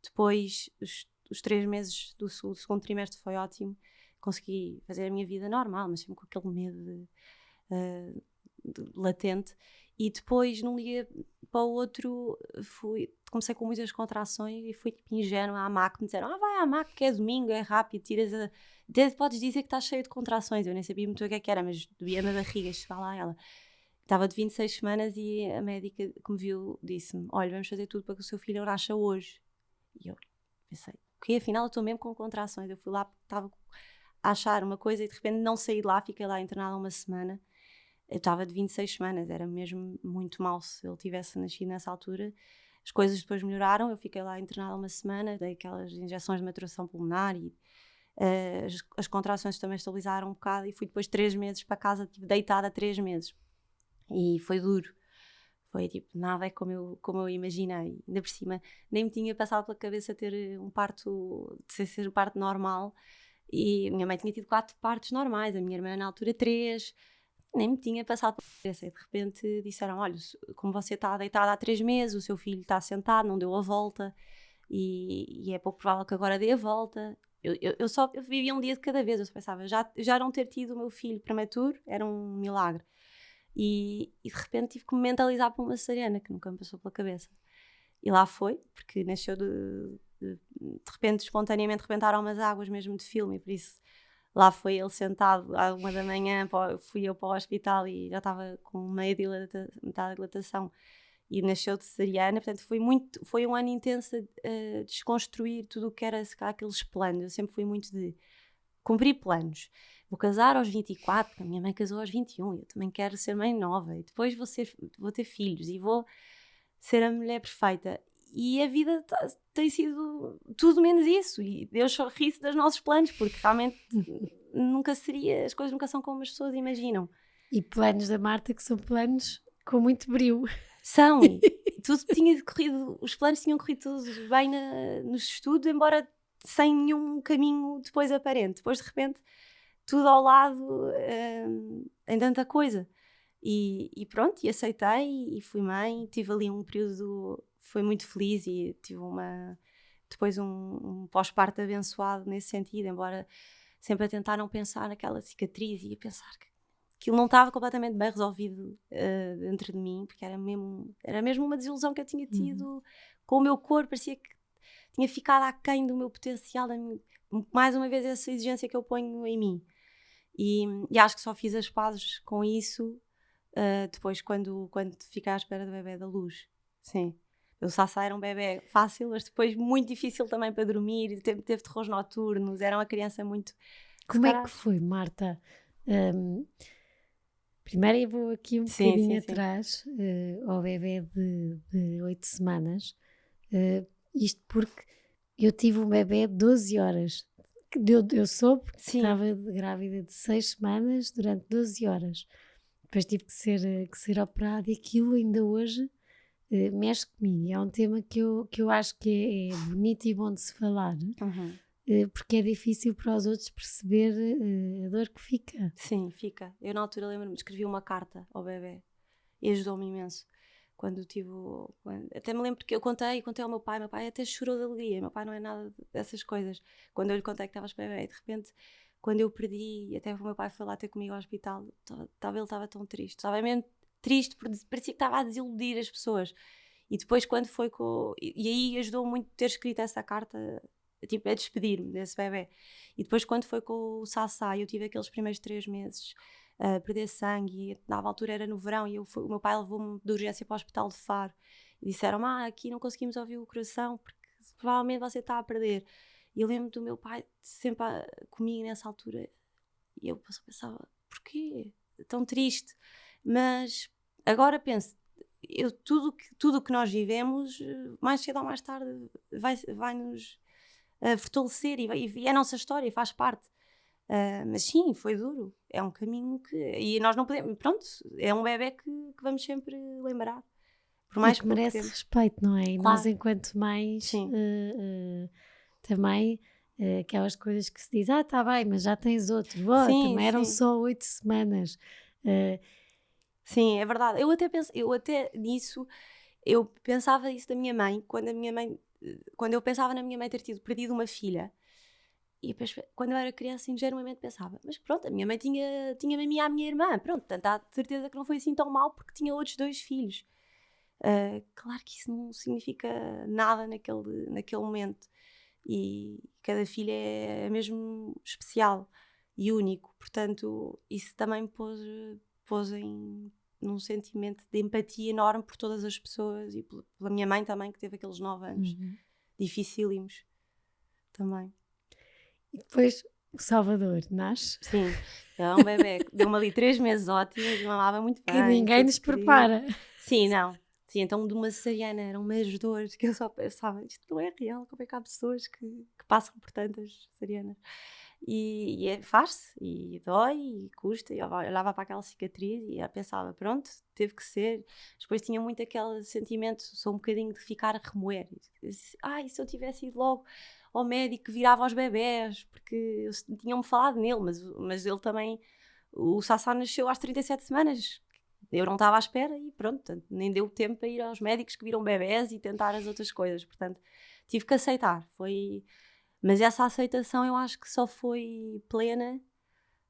Depois, os 3 meses do segundo trimestre foi ótimo. Consegui fazer a minha vida normal, mas sempre com aquele medo latente. E depois, num dia para o outro, comecei com muitas contrações e fui tipo ingênua à MAC. Me disseram, vai à MAC que é domingo, é rápido, podes dizer que estás cheia de contrações. Eu nem sabia muito o que era, mas doía-me a barriga, chegar lá ela. Estava de 26 semanas e a médica que me viu disse-me, olha, vamos fazer tudo para que o seu filho nasça hoje. E eu pensei, ok, afinal eu estou mesmo com contrações. Eu fui lá porque estava a achar uma coisa e de repente não saí de lá, fiquei lá internada uma semana. Eu estava de 26 semanas, era mesmo muito mal se ele tivesse nascido nessa altura. As coisas depois melhoraram, eu fiquei lá internada uma semana, dei aquelas injeções de maturação pulmonar e as contrações também estabilizaram um bocado e fui depois 3 meses para casa, tive deitada 3 meses. E foi duro. foi tipo, nada é como eu imaginei. Ainda por cima, nem me tinha passado pela cabeça ter um parto, de ser um parto normal. E a minha mãe tinha tido 4 partos normais, a minha irmã na altura 3. Nem me tinha passado pela cabeça. E de repente disseram, olha, como você está deitada há 3 meses, o seu filho está sentado, não deu a volta. E é pouco provável que agora dê a volta. Eu vivia um dia de cada vez. Eu só pensava, já não ter tido o meu filho prematuro era um milagre. E de repente tive que me mentalizar para uma cesariana, que nunca me passou pela cabeça. E lá foi, porque nasceu de repente, espontaneamente rebentaram umas águas mesmo de filme, e por isso lá foi ele sentado à 1 da manhã, fui eu para o hospital e já estava com metade da dilatação e nasceu de cesariana. Portanto foi um ano intenso a desconstruir tudo o que era aqueles planos. Eu sempre fui muito de cumprir planos. Vou casar aos 24, a minha mãe casou aos 21, eu também quero ser mãe nova, e depois vou ter filhos e vou ser a mulher perfeita. E a vida tem sido tudo menos isso, e Deus só ri-se dos nossos planos, porque realmente as coisas nunca são como as pessoas imaginam. E planos da Marta que são planos com muito brio. São, e tudo tinha corrido, os planos tinham corrido todos bem nos estudos, embora sem nenhum caminho depois aparente. Depois, de repente, tudo ao lado, em tanta coisa. E pronto, e aceitei, e fui mãe. Tive ali um período, foi muito feliz, e tive depois um pós-parto abençoado nesse sentido, embora sempre a tentar não pensar naquela cicatriz e a pensar que aquilo não estava completamente bem resolvido dentro de mim, porque era mesmo uma desilusão que eu tinha tido com o meu corpo. Parecia que tinha ficado aquém do meu potencial, mais uma vez essa exigência que eu ponho em mim. E acho que só fiz as pazes com isso depois, quando fiquei à espera do bebê da luz. Sim. O Sassá era um bebê fácil, mas depois muito difícil também para dormir, teve terrores noturnos, era uma criança muito... Como é que foi, Marta? Primeiro eu vou aqui um bocadinho atrás, ao bebê de 8 semanas, isto porque eu tive um bebê de 12 horas. Eu soube que estava grávida de 6 semanas durante 12 horas. Depois tive que ser operada, e aquilo ainda hoje mexe comigo. É um tema que eu acho que é bonito e bom de se falar, porque é difícil para os outros perceber a dor que fica. Sim, fica. Eu na altura lembro-me, escrevi uma carta ao bebê e ajudou-me imenso. Até me lembro que eu contei ao meu pai até chorou de alegria. Meu pai não é nada dessas coisas. Quando eu lhe contei que estava a bebê, e de repente, quando eu perdi, até o meu pai foi lá ter comigo ao hospital, ele estava tão triste, estava mesmo triste, porque parecia que estava a desiludir as pessoas. E depois, quando foi e aí ajudou muito ter escrito essa carta, tipo, a despedir-me desse bebê. E depois, quando foi com o Sassá, eu tive aqueles primeiros 3 meses a perder sangue, e na altura era no verão, e o meu pai levou-me de urgência para o hospital de Faro e disseram, aqui não conseguimos ouvir o coração porque provavelmente você está a perder. E eu lembro do meu pai sempre comigo nessa altura, e eu pensava, porquê? Tão triste. Mas agora penso, tudo que nós vivemos, mais cedo ou mais tarde vai nos fortalecer, e é a nossa história, faz parte. Mas sim, foi duro. É um caminho e nós não podemos. Pronto, é um bebê que vamos sempre lembrar. Por mais e que merece tempo. Respeito, não é? E claro. Nós, enquanto mães, também aquelas coisas que se diz, está bem, mas já tens outro. Também eram só 8 semanas. Sim, é verdade. Eu até nisso, eu pensava isso da minha mãe, quando eu pensava na minha mãe ter perdido uma filha. E depois, quando eu era criança, ingenuamente pensava, mas pronto, a minha mãe tinha-me a mim e à minha irmã, pronto, portanto há certeza que não foi assim tão mal porque tinha outros 2 filhos. Claro que isso não significa nada naquele momento, e cada filho é mesmo especial e único, portanto isso também pôs num sentimento de empatia enorme por todas as pessoas, e pela minha mãe também, que teve aqueles 9 anos dificílimos também. E depois o Salvador nasce. Sim, é um bebê, deu-me ali 3 meses ótimos, mamava muito bem. Que ninguém nos prepara. Sim, não. Sim, então de uma cesariana eram umas dores que eu só pensava, isto não é real, como é que há pessoas que passam por tantas cesarianas? E faz-se, e dói, e custa, e eu olhava para aquela cicatriz e eu pensava, pronto, teve que ser. Depois tinha muito aquele sentimento, sou um bocadinho de ficar a remoer. Ai, se eu tivesse ido logo ao médico que virava aos bebés, porque tinham-me falado nele, mas ele também, o Sassá nasceu às 37 semanas. Eu não estava à espera e pronto, nem deu tempo para ir aos médicos que viram bebés e tentar as outras coisas. Portanto, tive que aceitar, Mas essa aceitação eu acho que só foi plena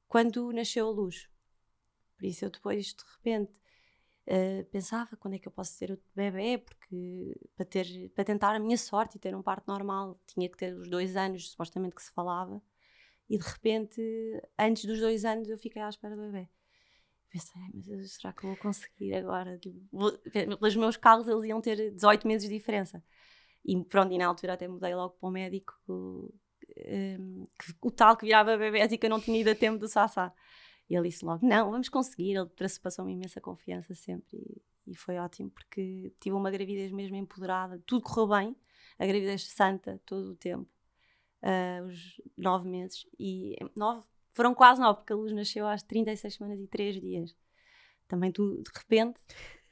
quando nasceu a Luz. Por isso eu depois, de repente, pensava quando é que eu posso ter o bebê, porque para tentar a minha sorte e ter um parto normal tinha que ter os 2 anos, supostamente, que se falava. E de repente, antes dos 2 anos, eu fiquei à espera do bebê. Pensei, mas será que eu vou conseguir agora? Tipo, pelos meus cálculos, eles iam ter 18 meses de diferença. E pronto, e na altura até mudei logo para o médico, o tal que virava bebés e que eu não tinha ido a tempo do Sassá. E ele disse logo, não, vamos conseguir. Ele passou-me imensa confiança sempre e foi ótimo, porque tive uma gravidez mesmo empoderada, tudo correu bem, a gravidez santa, todo o tempo, os 9 meses, e 9, foram quase 9, porque a Luz nasceu às 36 semanas e 3 dias. Também tu, de repente,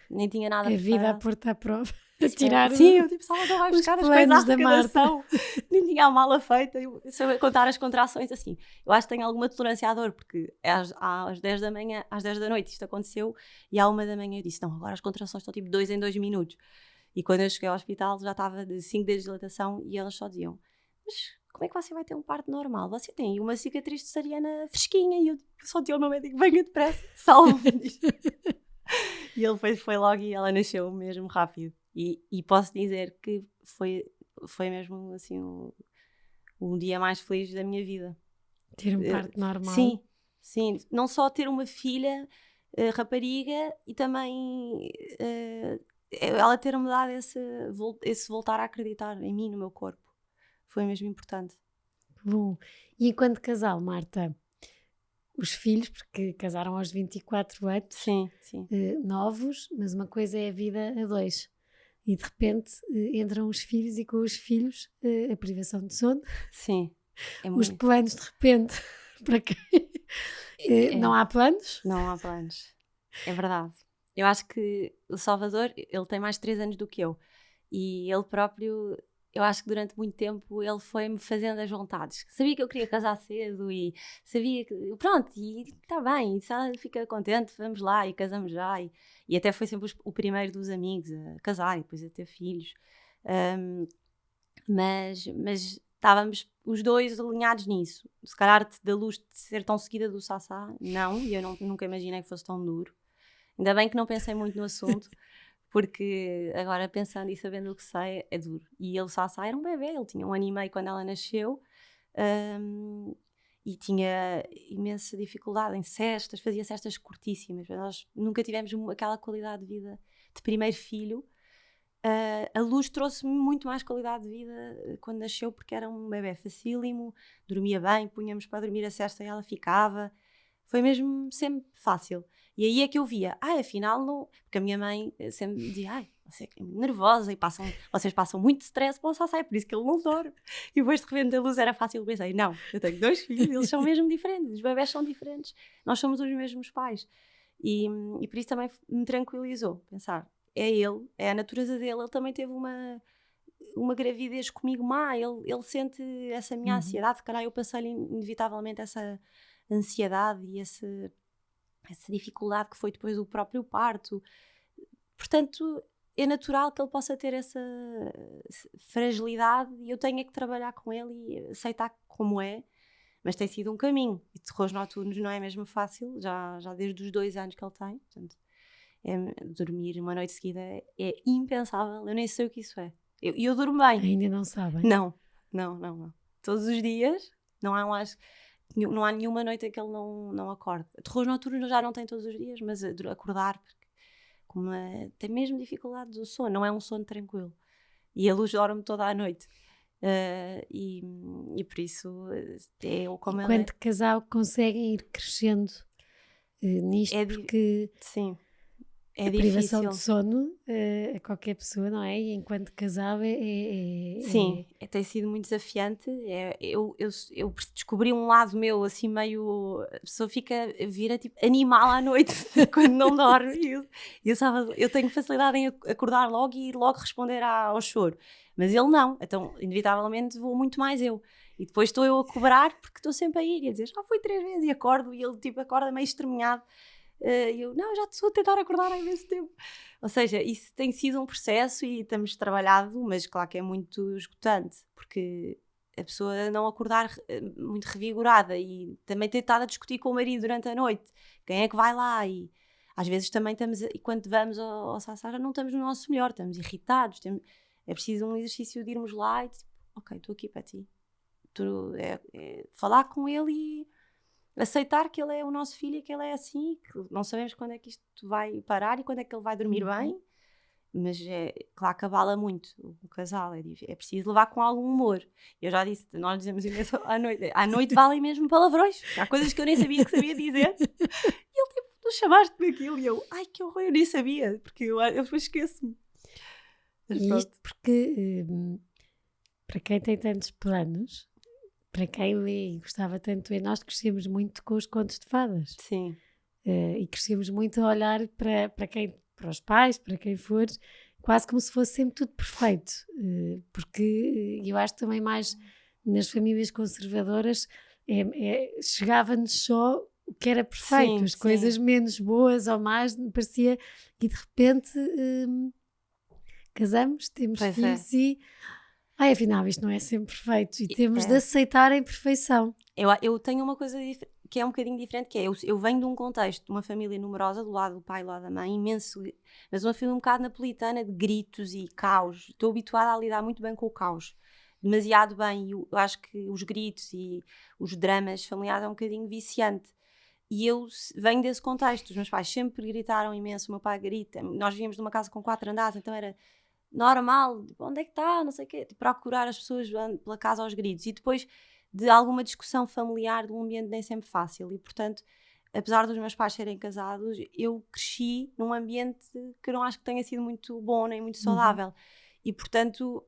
nem tinha nada A vida a preparado. pôr-te à prova, a tirar Sim, eu tipo, Salvador vai os buscar as coisas à planos da Marta. arrecadação. Nem tinha a mala feita. Se eu contar as contrações, assim, eu acho que tenho alguma tolerância à dor, porque às 10 da manhã, às 10 da noite isto aconteceu, e à 1 da manhã eu disse, não, agora as contrações estão tipo 2 em 2 minutos. E quando eu cheguei ao hospital já estava de 5 dias de dilatação e elas só diziam, mas como é que você vai ter um parto normal? Você tem uma cicatriz cesariana fresquinha. E eu só disse ao meu médico, venha depressa, salve-me. E ele foi logo e ela nasceu mesmo rápido. E posso dizer que foi mesmo assim o dia mais feliz da minha vida. Ter um parto normal. Sim, sim. Não só ter uma filha, rapariga, e também ela ter-me dado esse voltar a acreditar em mim, no meu corpo. Foi mesmo importante. Bom, e enquanto casal, Marta, os filhos, porque casaram aos 24 anos, Sim, sim. Novos, mas uma coisa é a vida a dois. E de repente entram os filhos e com os filhos a privação de sono. Sim. Os planos de repente, para quem não há planos. Não há planos. É verdade. Eu acho que o Salvador, ele tem mais de 3 anos do que eu. E ele próprio, eu acho que durante muito tempo ele foi-me fazendo as vontades. Sabia que eu queria casar cedo e sabia que, pronto, e está bem, se ela fica contente, vamos lá e casamos já. E até foi sempre o primeiro dos amigos a casar e depois a ter filhos. Mas estávamos os dois alinhados nisso. Se calhar da Luz de ser tão seguida do Sassá, não, e eu nunca imaginei que fosse tão duro. Ainda bem que não pensei muito no assunto, porque agora pensando e sabendo o que sei, é duro. E ele, Sassá, era um bebê, ele tinha 1 ano e meio quando ela nasceu, e tinha imensa dificuldade em cestas, fazia cestas curtíssimas. Nós nunca tivemos aquela qualidade de vida de primeiro filho. A Luz trouxe-me muito mais qualidade de vida quando nasceu, porque era um bebê facílimo, dormia bem, punhamos para dormir a cesta e ela ficava. Foi mesmo sempre fácil. E aí é que eu via, afinal não... Porque a minha mãe sempre me dizia, você é muito nervosa e vocês passam muito stress para o Sassá, é por isso que ele não dorme. E depois de repente a Luz era fácil, eu pensei, não, eu tenho 2 filhos, eles são mesmo diferentes, os bebés são diferentes, nós somos os mesmos pais. E por isso também me tranquilizou, pensar, é ele, é a natureza dele, ele também teve uma gravidez comigo má, ele sente essa minha ansiedade, se calhar eu passei-lhe inevitavelmente essa ansiedade e essa dificuldade que foi depois o próprio parto. Portanto, é natural que ele possa ter essa fragilidade e eu tenho que trabalhar com ele e aceitar como é, mas tem sido um caminho. E terrores noturnos não é mesmo fácil, já desde os 2 anos que ele tem. Portanto, dormir uma noite seguida é impensável, eu nem sei o que isso é. Eu durmo bem. Ainda não sabem? Não. Todos os dias, não há nenhuma noite em que ele não acorde. Terrores noturnos já não tem todos os dias, mas acordar, porque tem mesmo dificuldade do sono, não é um sono tranquilo. E a Luz dorme toda a noite. E por isso, como e quanto casal conseguem ir crescendo nisto? Porque sim. É a privação difícil. de sono a qualquer pessoa, não é? E enquanto casal Sim, tem sido muito desafiante. Eu descobri um lado meu assim meio. A pessoa vira tipo animal à noite quando não dorme. Eu tenho facilidade em acordar logo e logo responder ao choro. Mas ele não, então inevitavelmente vou muito mais eu. E depois estou eu a cobrar porque estou sempre a ir e a dizer já fui 3 vezes e acordo e ele tipo acorda meio estremunhado. E eu, não, já estou a tentar acordar há imenso tempo. Ou seja, isso tem sido um processo e estamos trabalhado, mas claro que é muito esgotante, porque a pessoa não acordar muito revigorada e também ter estado a discutir com o marido durante a noite, quem é que vai lá, e às vezes também estamos, e quando vamos ao Sassara não estamos no nosso melhor, estamos irritados, é preciso um exercício de irmos lá e tipo, ok, estou aqui para ti. Falar com ele e aceitar que ele é o nosso filho e que ele é assim, que não sabemos quando é que isto vai parar e quando é que ele vai dormir bem, mas claro que abala muito o casal, é preciso levar com algum humor. Eu já disse, nós dizemos imenso à noite valem mesmo palavrões, há coisas que eu nem sabia que sabia dizer, e ele tipo, tu chamaste-me aquilo, e eu, ai que horror, eu nem sabia, porque eu depois esqueço-me. E isto porque, para quem tem tantos planos, para quem lê e gostava tanto de ler, nós crescemos muito com os contos de fadas. Sim. E crescemos muito a olhar para os pais, para quem for, quase como se fosse sempre tudo perfeito. Porque eu acho que também mais nas famílias conservadoras chegava-nos só o que era perfeito, Sim, as coisas menos boas ou más, parecia, e de repente casamos, temos Pois filhos e afinal isto não é sempre perfeito e temos de É. aceitar a imperfeição. Eu tenho uma coisa que é um bocadinho diferente, que é, eu venho de um contexto de uma família numerosa, do lado do pai e do lado da mãe, imenso, mas uma família um bocado napolitana, de gritos e caos. Estou habituada a lidar muito bem com o caos, demasiado bem, e eu acho que os gritos e os dramas familiares é um bocadinho viciante. E eu venho desse contexto, os meus pais sempre gritaram imenso, o meu pai grita, nós vivíamos numa casa com 4 andares, então era normal, tipo, onde é que está, não sei o quê, tipo, procurar as pessoas pela casa aos gritos, e depois de alguma discussão familiar, de um ambiente nem sempre fácil, e portanto, apesar dos meus pais serem casados, eu cresci num ambiente que eu não acho que tenha sido muito bom, nem muito saudável, e portanto,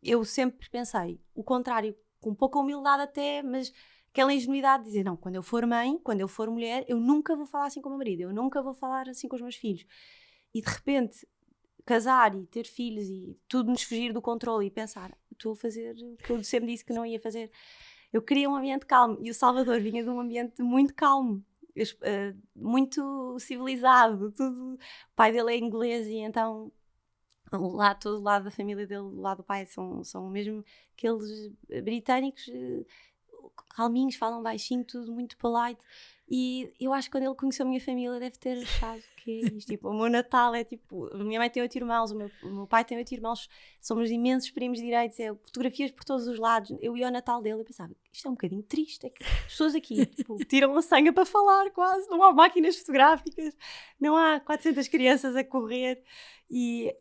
eu sempre pensei o contrário, com pouca humildade até, mas aquela ingenuidade de dizer, não, quando eu for mãe, quando eu for mulher, eu nunca vou falar assim com o meu marido, eu nunca vou falar assim com os meus filhos, e de repente casar e ter filhos e tudo nos fugir do controle e pensar, estou a fazer o que eu sempre disse que não ia fazer. Eu queria um ambiente calmo e o Salvador vinha de um ambiente muito calmo, muito civilizado, tudo. O pai dele é inglês e então lá, todo o lado da família dele, do lado do pai, são mesmo aqueles britânicos calminhos, falam baixinho, tudo muito polite. E eu acho que quando ele conheceu a minha família deve ter achado que é isto. Tipo, o meu Natal é tipo, a minha mãe tem 8 irmãos, o meu pai tem 8 irmãos, somos imensos primos direitos, fotografias por todos os lados. Eu ia ao Natal dele e pensava, isto é um bocadinho triste, é que as pessoas aqui tipo, tiram a senha para falar quase, não há máquinas fotográficas, não há 400 crianças a correr e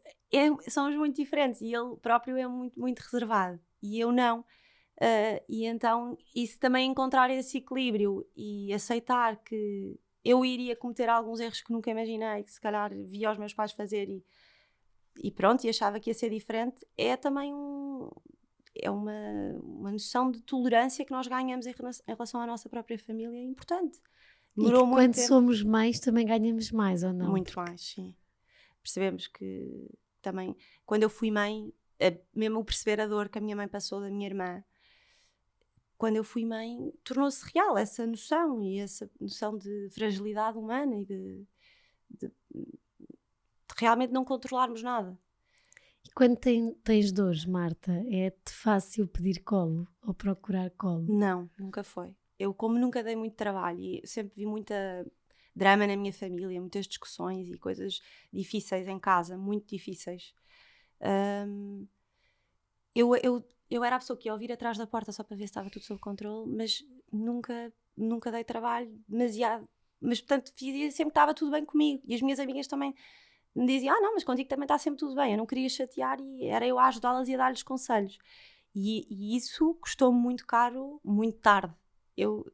somos muito diferentes e ele próprio é muito, muito reservado e eu não. E então isso também encontrar esse equilíbrio e aceitar que eu iria cometer alguns erros que nunca imaginei, que se calhar via os meus pais fazer e pronto, e achava que ia ser diferente, é também uma noção de tolerância que nós ganhamos em relação à nossa própria família, importante. Demorou e que muito quando tempo. somos mães também ganhamos mais, ou não? Muito mais, sim. Percebemos que também, quando eu fui mãe, mesmo o perceber a dor que a minha mãe passou da minha irmã, quando eu fui mãe, tornou-se real essa noção e essa noção de fragilidade humana e de realmente não controlarmos nada. E quando tens dores, Marta, é-te fácil pedir colo ou procurar colo? Não, nunca foi. Eu, como nunca dei muito trabalho e sempre vi muita drama na minha família, muitas discussões e coisas difíceis em casa, muito difíceis. Eu era a pessoa que ia ouvir atrás da porta só para ver se estava tudo sob controle, mas nunca dei trabalho demasiado. Mas, portanto, sempre que estava tudo bem comigo. E as minhas amigas também me diziam, não, mas contigo também está sempre tudo bem. Eu não queria chatear e era eu a ajudá-las e a dar-lhes conselhos. E isso custou-me muito caro, muito tarde. Eu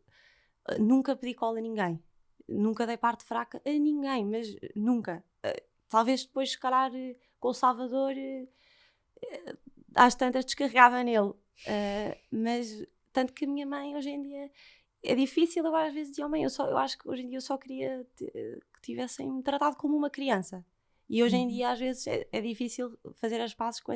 nunca pedi cola a ninguém. nunca dei parte fraca a ninguém, mas nunca. Talvez depois, se calhar, com o Salvador, às tantas descarregava nele. Mas tanto que a minha mãe hoje em dia é difícil agora às vezes dizer, mãe, eu acho que hoje em dia eu só queria que tivessem-me tratado como uma criança. E hoje em dia às vezes é difícil fazer as pazes com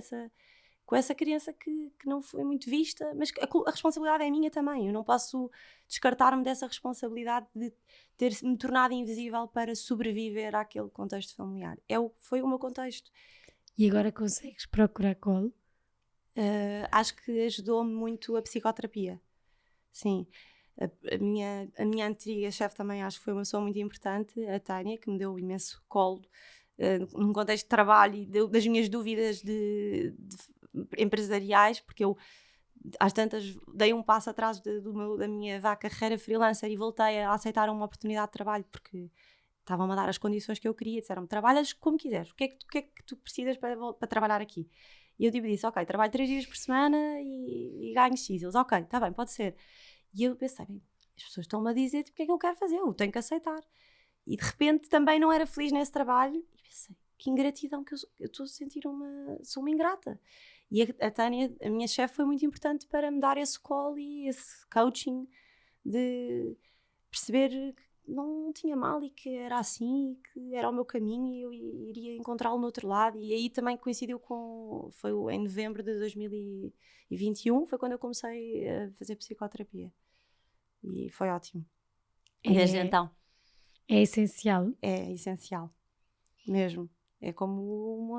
essa criança que não foi muito vista, mas a responsabilidade é minha também. Eu não posso descartar-me dessa responsabilidade de ter-me tornado invisível para sobreviver àquele contexto familiar. Foi o meu contexto. E agora consegues procurar colo? Acho que ajudou-me muito a psicoterapia. Sim. A minha antiga chefe também acho que foi uma pessoa muito importante, a Tânia, que me deu imenso colo num contexto de trabalho e das minhas dúvidas de empresariais, porque eu às tantas dei um passo atrás da minha carreira freelancer e voltei a aceitar uma oportunidade de trabalho porque estavam-me a dar as condições que eu queria, disseram-me, trabalhas como quiseres, o que é que tu precisas para trabalhar aqui? E eu disse, ok, trabalho 3 dias por semana e ganho X. Eles, ok, está bem, pode ser. E eu pensei, bem, as pessoas estão-me a dizer o que é que eu quero fazer, eu tenho que aceitar. E de repente também não era feliz nesse trabalho e pensei, que ingratidão que eu estou a sentir sou uma ingrata. E a Tânia, a minha chefe, foi muito importante para me dar esse call e esse coaching de perceber que não tinha mal e que era assim, e que era o meu caminho e eu iria encontrá-lo no outro lado. E aí também coincidiu foi em novembro de 2021, foi quando eu comecei a fazer psicoterapia. E foi ótimo. E desde então. É essencial. É essencial, mesmo. É como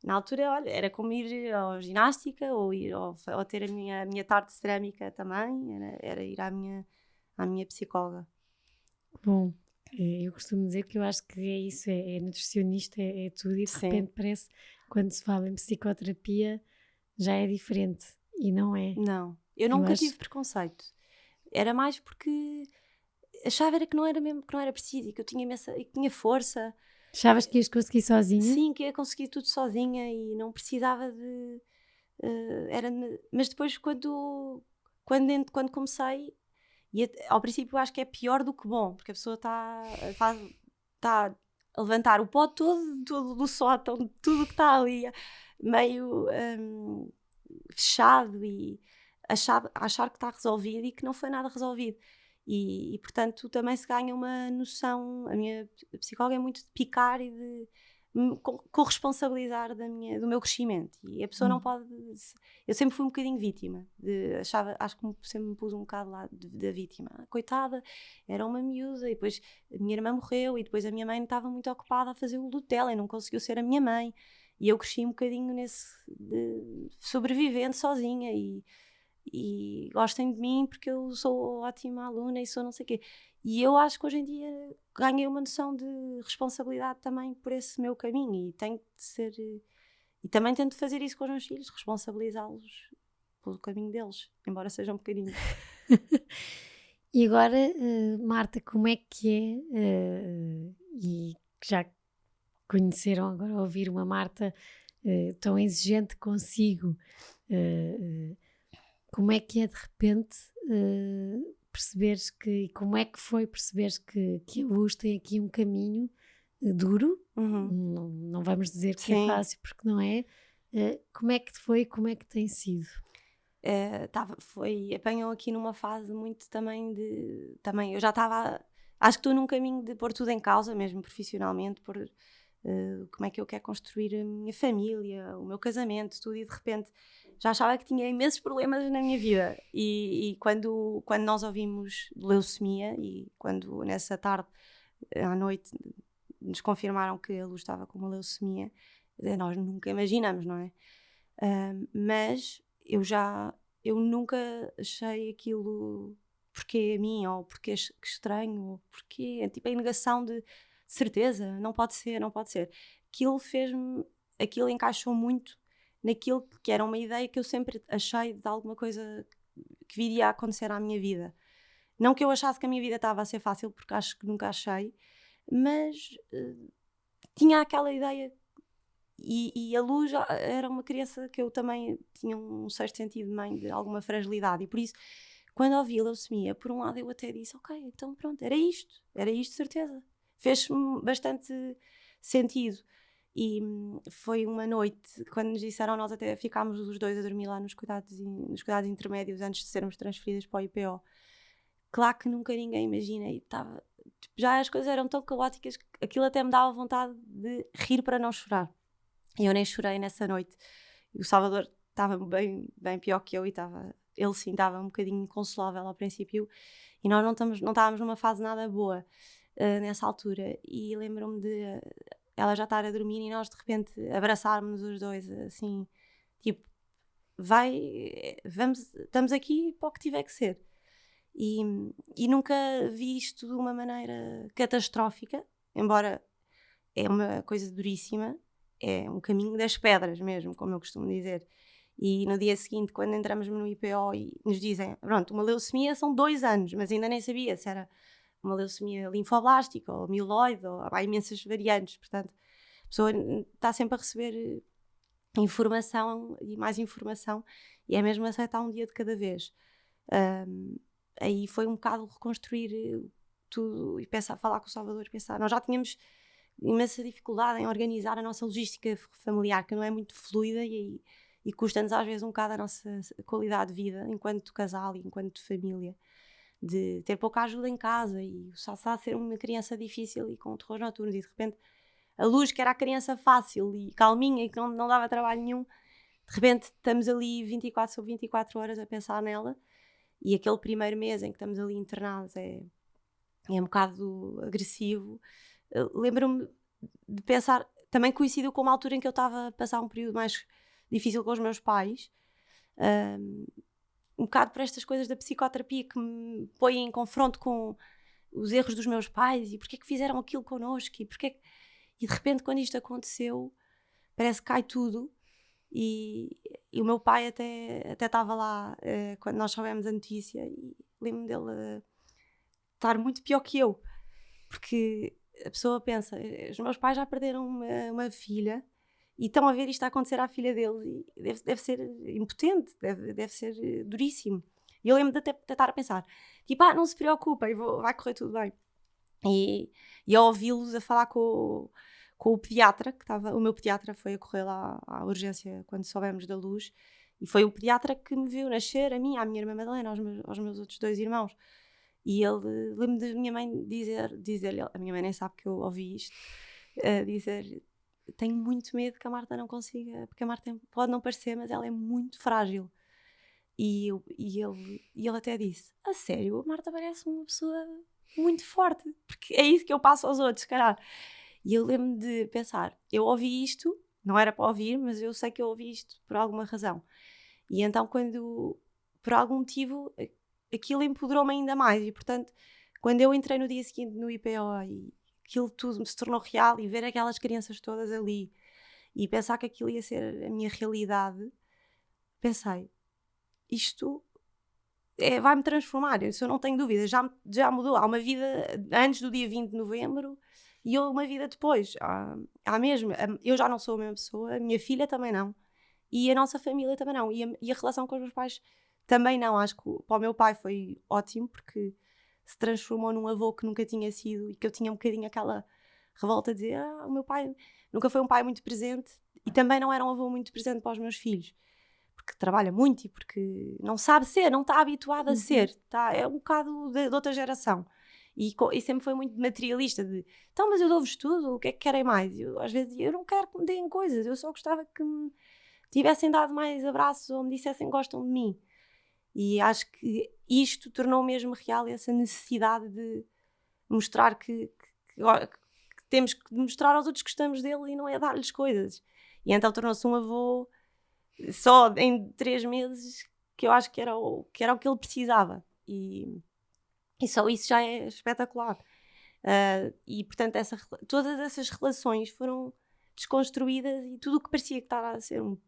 na altura, olha, era como ir à ginástica ou ter a minha tarde de cerâmica também, era ir à minha psicóloga. Bom, eu costumo dizer que eu acho que é isso, é nutricionista, é tudo, e de repente parece, quando se fala em psicoterapia, já é diferente, e não é. Não, eu nunca tive preconceito. Era mais porque achava que não era mesmo, que não era preciso, e que eu tinha e que tinha força. Achavas que ias conseguir sozinha? Sim, que ia conseguir tudo sozinha e não precisava de... mas depois quando comecei, e ao princípio eu acho que é pior do que bom, porque a pessoa está a levantar o pó todo do sótão, tudo que está ali meio fechado e achar que está resolvido e que não foi nada resolvido. E portanto também se ganha uma noção, a minha psicóloga é muito de picar e de corresponsabilizar do meu crescimento, e a pessoa não pode... Eu sempre fui um bocadinho vítima, acho que sempre me pus um bocado lá da vítima, coitada, era uma miúda, e depois a minha irmã morreu, e depois a minha mãe estava muito ocupada a fazer o luto dela e não conseguiu ser a minha mãe, e eu cresci um bocadinho sobrevivendo sozinha, e gostem de mim porque eu sou ótima aluna e sou não sei o quê. E eu acho que hoje em dia ganhei uma noção de responsabilidade também por esse meu caminho, e tenho de ser... E também tento fazer isso com os meus filhos, responsabilizá-los pelo caminho deles, embora seja um bocadinho. E agora, Marta, como é que é, e já conheceram, agora ouvir uma Marta tão exigente consigo, como é que é de repente perceberes que, como é que foi perceberes que a luz tem aqui um caminho duro, não vamos dizer que é fácil porque não é, como é que foi e como é que tem sido? Apanham aqui numa fase muito também eu já estava, acho que estou num caminho de pôr tudo em causa, mesmo profissionalmente, como é que eu quero construir a minha família, o meu casamento, tudo, e de repente já achava que tinha imensos problemas na minha vida, e quando nós ouvimos leucemia, e quando nessa tarde, à noite, nos confirmaram que a Luz estava com uma leucemia, nós nunca imaginamos, não é? Mas eu nunca achei aquilo porque a mim, ou porque que estranho, ou porque tipo a negação de certeza, não pode ser. Aquilo encaixou muito naquilo que era uma ideia que eu sempre achei de alguma coisa que viria a acontecer à minha vida. Não que eu achasse que a minha vida estava a ser fácil, porque acho que nunca achei, mas tinha aquela ideia. E a Luz era uma criança que eu também tinha um sexto sentido de mãe, de alguma fragilidade, e por isso Quando ouvi leucemia, por um lado eu até disse, ok, então pronto, era isto de certeza. Fez-me bastante sentido. E foi uma noite, quando nos disseram, nós até ficámos os dois a dormir lá nos cuidados intermédios antes de sermos transferidas para o IPO. Claro que nunca ninguém imagina, e estava, tipo, já as coisas eram tão caóticas que aquilo até me dava vontade de rir para não chorar. E eu nem chorei nessa noite. E o Salvador estava bem, bem pior que eu, e ele sim estava um bocadinho inconsolável ao princípio, e nós não estávamos numa fase nada boa nessa altura. E lembro-me de ela já estar a dormir e nós de repente abraçarmos os dois assim, tipo, estamos aqui para o que tiver que ser. E nunca vi isto de uma maneira catastrófica, embora é uma coisa duríssima, é um caminho das pedras mesmo, como eu costumo dizer. E no dia seguinte, quando entramos no IPO e nos dizem, pronto, uma leucemia são 2 anos, mas ainda nem sabia se era uma leucemia linfoblástica ou mieloide, ou há imensas variantes, portanto, a pessoa está sempre a receber informação e mais informação, e é mesmo aceitar um dia de cada vez. Aí foi um bocado reconstruir tudo e falar com o Salvador, pensar, nós já tínhamos imensa dificuldade em organizar a nossa logística familiar, que não é muito fluida, e custa-nos às vezes um bocado a nossa qualidade de vida enquanto casal e enquanto família, de ter pouca ajuda em casa, e o Sassá ser uma criança difícil e com terrores noturnos, e de repente a Luz, que era a criança fácil e calminha e que não dava trabalho nenhum, de repente estamos ali 24 sobre 24 horas a pensar nela. E aquele primeiro mês em que estamos ali internados é um bocado agressivo. Lembro-me de pensar, também coincidiu com uma altura em que eu estava a passar um período mais difícil com os meus pais, um bocado por estas coisas da psicoterapia que me põem em confronto com os erros dos meus pais, e porque é que fizeram aquilo connosco, e de repente, quando isto aconteceu, parece que cai tudo. E o meu pai até estava lá quando nós soubemos a notícia, e lembro-me dele estar muito pior que eu, porque a pessoa pensa, os meus pais já perderam uma filha e estão a ver isto a acontecer à filha deles, e deve ser impotente, deve ser duríssimo. E eu lembro de até estar a pensar, tipo, não se preocupem, vai correr tudo bem. E a ouvi-los a falar com o pediatra, o meu pediatra foi a correr lá à urgência quando soubemos da Luz, e foi o pediatra que me viu nascer, a mim, à minha irmã Madalena, aos meus outros 2 irmãos. E ele, lembro-me da minha mãe dizer-lhe, a minha mãe nem sabe que eu ouvi isto, dizer, tenho muito medo que a Marta não consiga, porque a Marta pode não parecer, mas ela é muito frágil. E ele até disse, a sério, a Marta parece uma pessoa muito forte, porque é isso que eu passo aos outros, caralho. E eu lembro-me de pensar, eu ouvi isto, não era para ouvir, mas eu sei que eu ouvi isto por alguma razão. E então, quando, por algum motivo, aquilo empoderou-me ainda mais. E, portanto, quando eu entrei no dia seguinte no IPO e aquilo tudo se tornou real, e ver aquelas crianças todas ali e pensar que aquilo ia ser a minha realidade, pensei, isto vai-me transformar, isso eu não tenho dúvida, já mudou. Há uma vida antes do dia 20 de novembro e uma vida depois. Há mesmo. Eu já não sou a mesma pessoa, a minha filha também não, e a nossa família também não, e a relação com os meus pais também não. Acho que para o meu pai foi ótimo, porque se transformou num avô que nunca tinha sido, e que eu tinha um bocadinho aquela revolta de dizer, o meu pai nunca foi um pai muito presente, e também não era um avô muito presente para os meus filhos, porque trabalha muito e porque não sabe ser, não está habituado a ser, é um bocado de outra geração. E sempre foi muito materialista, então, mas eu dou-vos tudo, o que é que querem mais? Às vezes, eu não quero que me deem coisas, eu só gostava que me tivessem dado mais abraços ou me dissessem que gostam de mim. E acho que isto tornou mesmo real essa necessidade de mostrar que temos que mostrar aos outros que gostamos dele, e não é dar-lhes coisas. E então tornou-se um avô só em 3 meses, que eu acho que era o que ele precisava, e só isso já é espetacular. E portanto todas essas relações foram desconstruídas, e tudo o que parecia que estava a ser um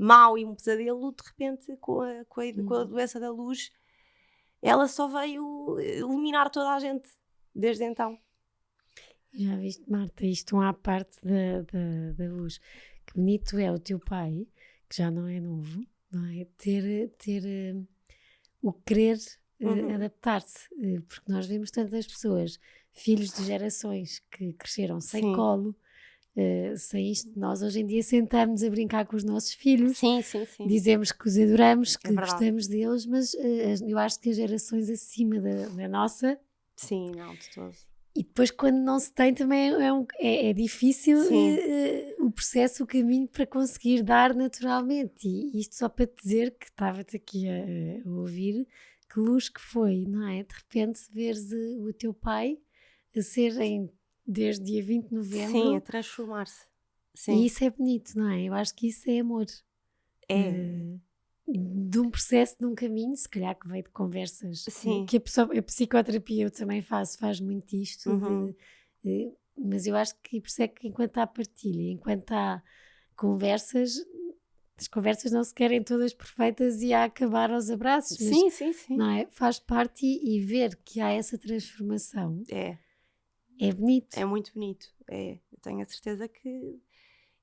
mau e um pesadelo, de repente com a doença da Luz, ela só veio iluminar toda a gente desde então. Já viste, Marta, isto à parte da Luz, que bonito é o teu pai, que já não é novo, não é? Ter o querer adaptar-se, porque nós vemos tantas pessoas, filhos de gerações que cresceram sem Sim. colo, sem isto. Nós hoje em dia sentamos a brincar com os nossos filhos, Sim. dizemos que os adoramos, que verdade. gostamos deles, mas eu acho que as gerações acima da nossa, Sim, não, de todo. e depois quando não se tem também é difícil Sim. o processo, o caminho para conseguir dar naturalmente. E isto só para te dizer que estava-te aqui a ouvir, que luz que foi, não é? De repente veres o teu pai a ser desde dia 20 de novembro. Sim, a transformar-se. Sim. E isso é bonito, não é? Eu acho que isso é amor. De um processo, de um caminho, se calhar que veio de conversas. Sim. Que a psicoterapia eu também faz muito isto. Mas eu acho que por isso é que enquanto há partilha, enquanto há conversas, as conversas não se querem todas perfeitas e a acabar aos abraços. Mas, Sim. não é? Faz parte e ver que há essa transformação é bonito. É muito bonito. Eu tenho a certeza que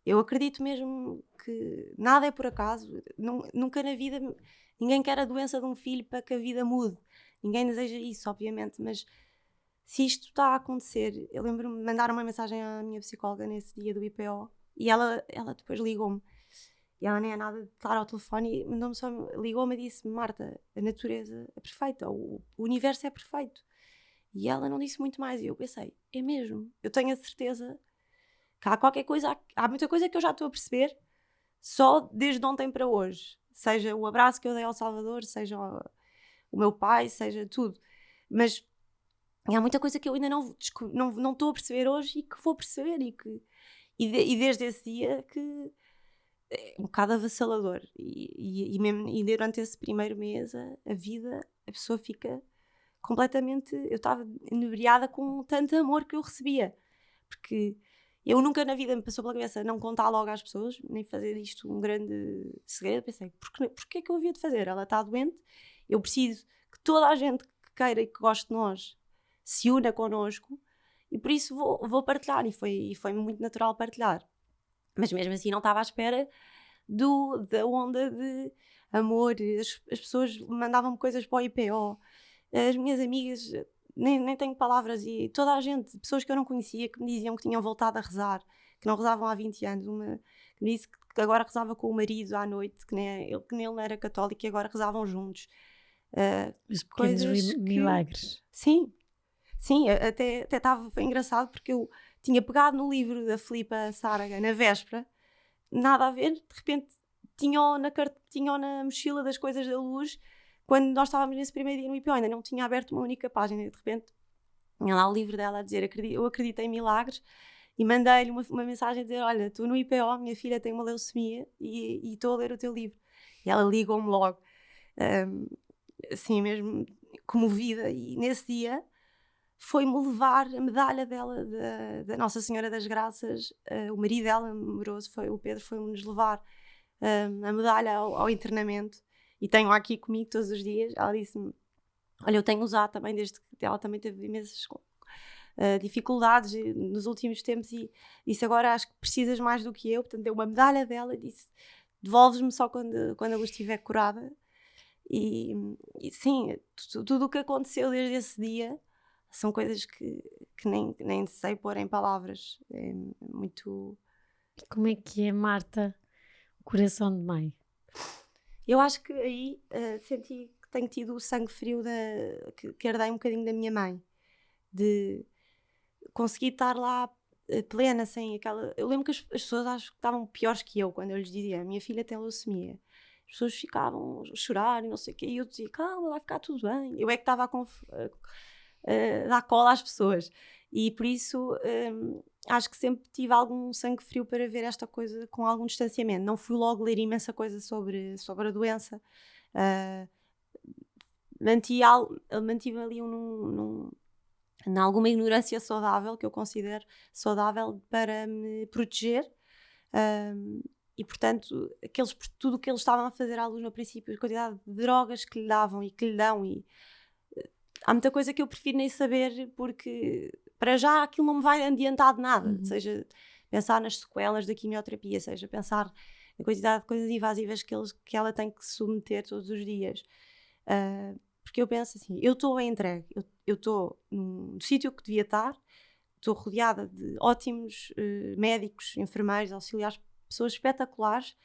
eu acredito mesmo que nada é por acaso. Nunca na vida ninguém quer a doença de um filho para que a vida mude. Ninguém deseja isso, obviamente, mas se isto está a acontecer, eu lembro-me de mandar uma mensagem à minha psicóloga nesse dia do IPO e ela depois ligou-me. E ela nem é nada de estar ao telefone e ligou-me e disse: Marta, a natureza é perfeita, o universo é perfeito. E ela não disse muito mais. E eu pensei: é mesmo, eu tenho a certeza que há qualquer coisa, há muita coisa que eu já estou a perceber só desde ontem para hoje. Seja o abraço que eu dei ao Salvador, seja o meu pai, seja tudo. Mas há muita coisa que eu ainda não estou a perceber hoje e que vou perceber. E desde esse dia que é um bocado avassalador. E durante esse primeiro mês, a vida, a pessoa fica completamente... Eu estava inebriada com tanto amor que eu recebia. Porque eu nunca na vida me passou pela cabeça não contar logo às pessoas, nem fazer disto um grande segredo. Pensei, porquê é que eu havia de fazer? Ela está doente, eu preciso que toda a gente que queira e que goste de nós se una connosco, e por isso vou partilhar. E foi muito natural partilhar. Mas mesmo assim não estava à espera da onda de amor. As pessoas mandavam-me coisas para o IPO. As minhas amigas, nem tenho palavras, e toda a gente, pessoas que eu não conhecia, que me diziam que tinham voltado a rezar, que não rezavam há 20 anos. Uma que me disse que agora rezava com o marido à noite, que ele não era católico e agora rezavam juntos. Os pequenos milagres. Sim, até foi engraçado porque eu tinha pegado no livro da Filipa Saraga na véspera, nada a ver, de repente tinha-o na mochila das coisas da luz, quando nós estávamos nesse primeiro dia no IPO, ainda não tinha aberto uma única página, e de repente tinha lá o livro dela a dizer: eu acredito em milagres, e mandei-lhe uma mensagem a dizer: olha, estou no IPO, minha filha tem uma leucemia e estou a ler o teu livro. E ela ligou-me logo, assim mesmo comovida, e nesse dia foi-me levar a medalha dela, da Nossa Senhora das Graças. O marido dela, amoroso, o Pedro, foi-nos levar a medalha ao internamento, e tenho aqui comigo todos os dias. Ela disse-me: olha, eu tenho usado também, desde que ela também teve imensas dificuldades nos últimos tempos, e disse: agora acho que precisas mais do que eu. Portanto, deu uma medalha dela e disse: devolves-me só quando a luz estiver curada. E sim, tudo o que aconteceu desde esse dia são coisas que nem sei pôr em palavras. É muito... Como é que é, Marta, o coração de mãe? Eu acho que aí senti que tenho tido o sangue frio que herdei um bocadinho da minha mãe, de conseguir estar lá plena, sem aquela... Eu lembro que as pessoas acho que estavam piores que eu quando eu lhes dizia: minha filha tem leucemia. As pessoas ficavam a chorar e não sei o quê, e eu dizia: calma, vai ficar tudo bem. Eu é que estava a dar cola às pessoas, e por isso acho que sempre tive algum sangue frio para ver esta coisa com algum distanciamento. Não fui logo ler imensa coisa sobre a doença. Mantive ali em alguma ignorância saudável, que eu considero saudável, para me proteger. E portanto, tudo o que eles estavam a fazer à luz no princípio, a quantidade de drogas que lhe davam e que lhe dão, e há muita coisa que eu prefiro nem saber, porque para já aquilo não me vai adiantar de nada. Seja pensar nas sequelas da quimioterapia, seja pensar na quantidade de coisas invasivas que ela tem que se submeter todos os dias. porque eu penso assim, eu estou entregue, eu estou no sítio que devia estar, estou rodeada de ótimos médicos, enfermeiros, auxiliares, pessoas espetaculares,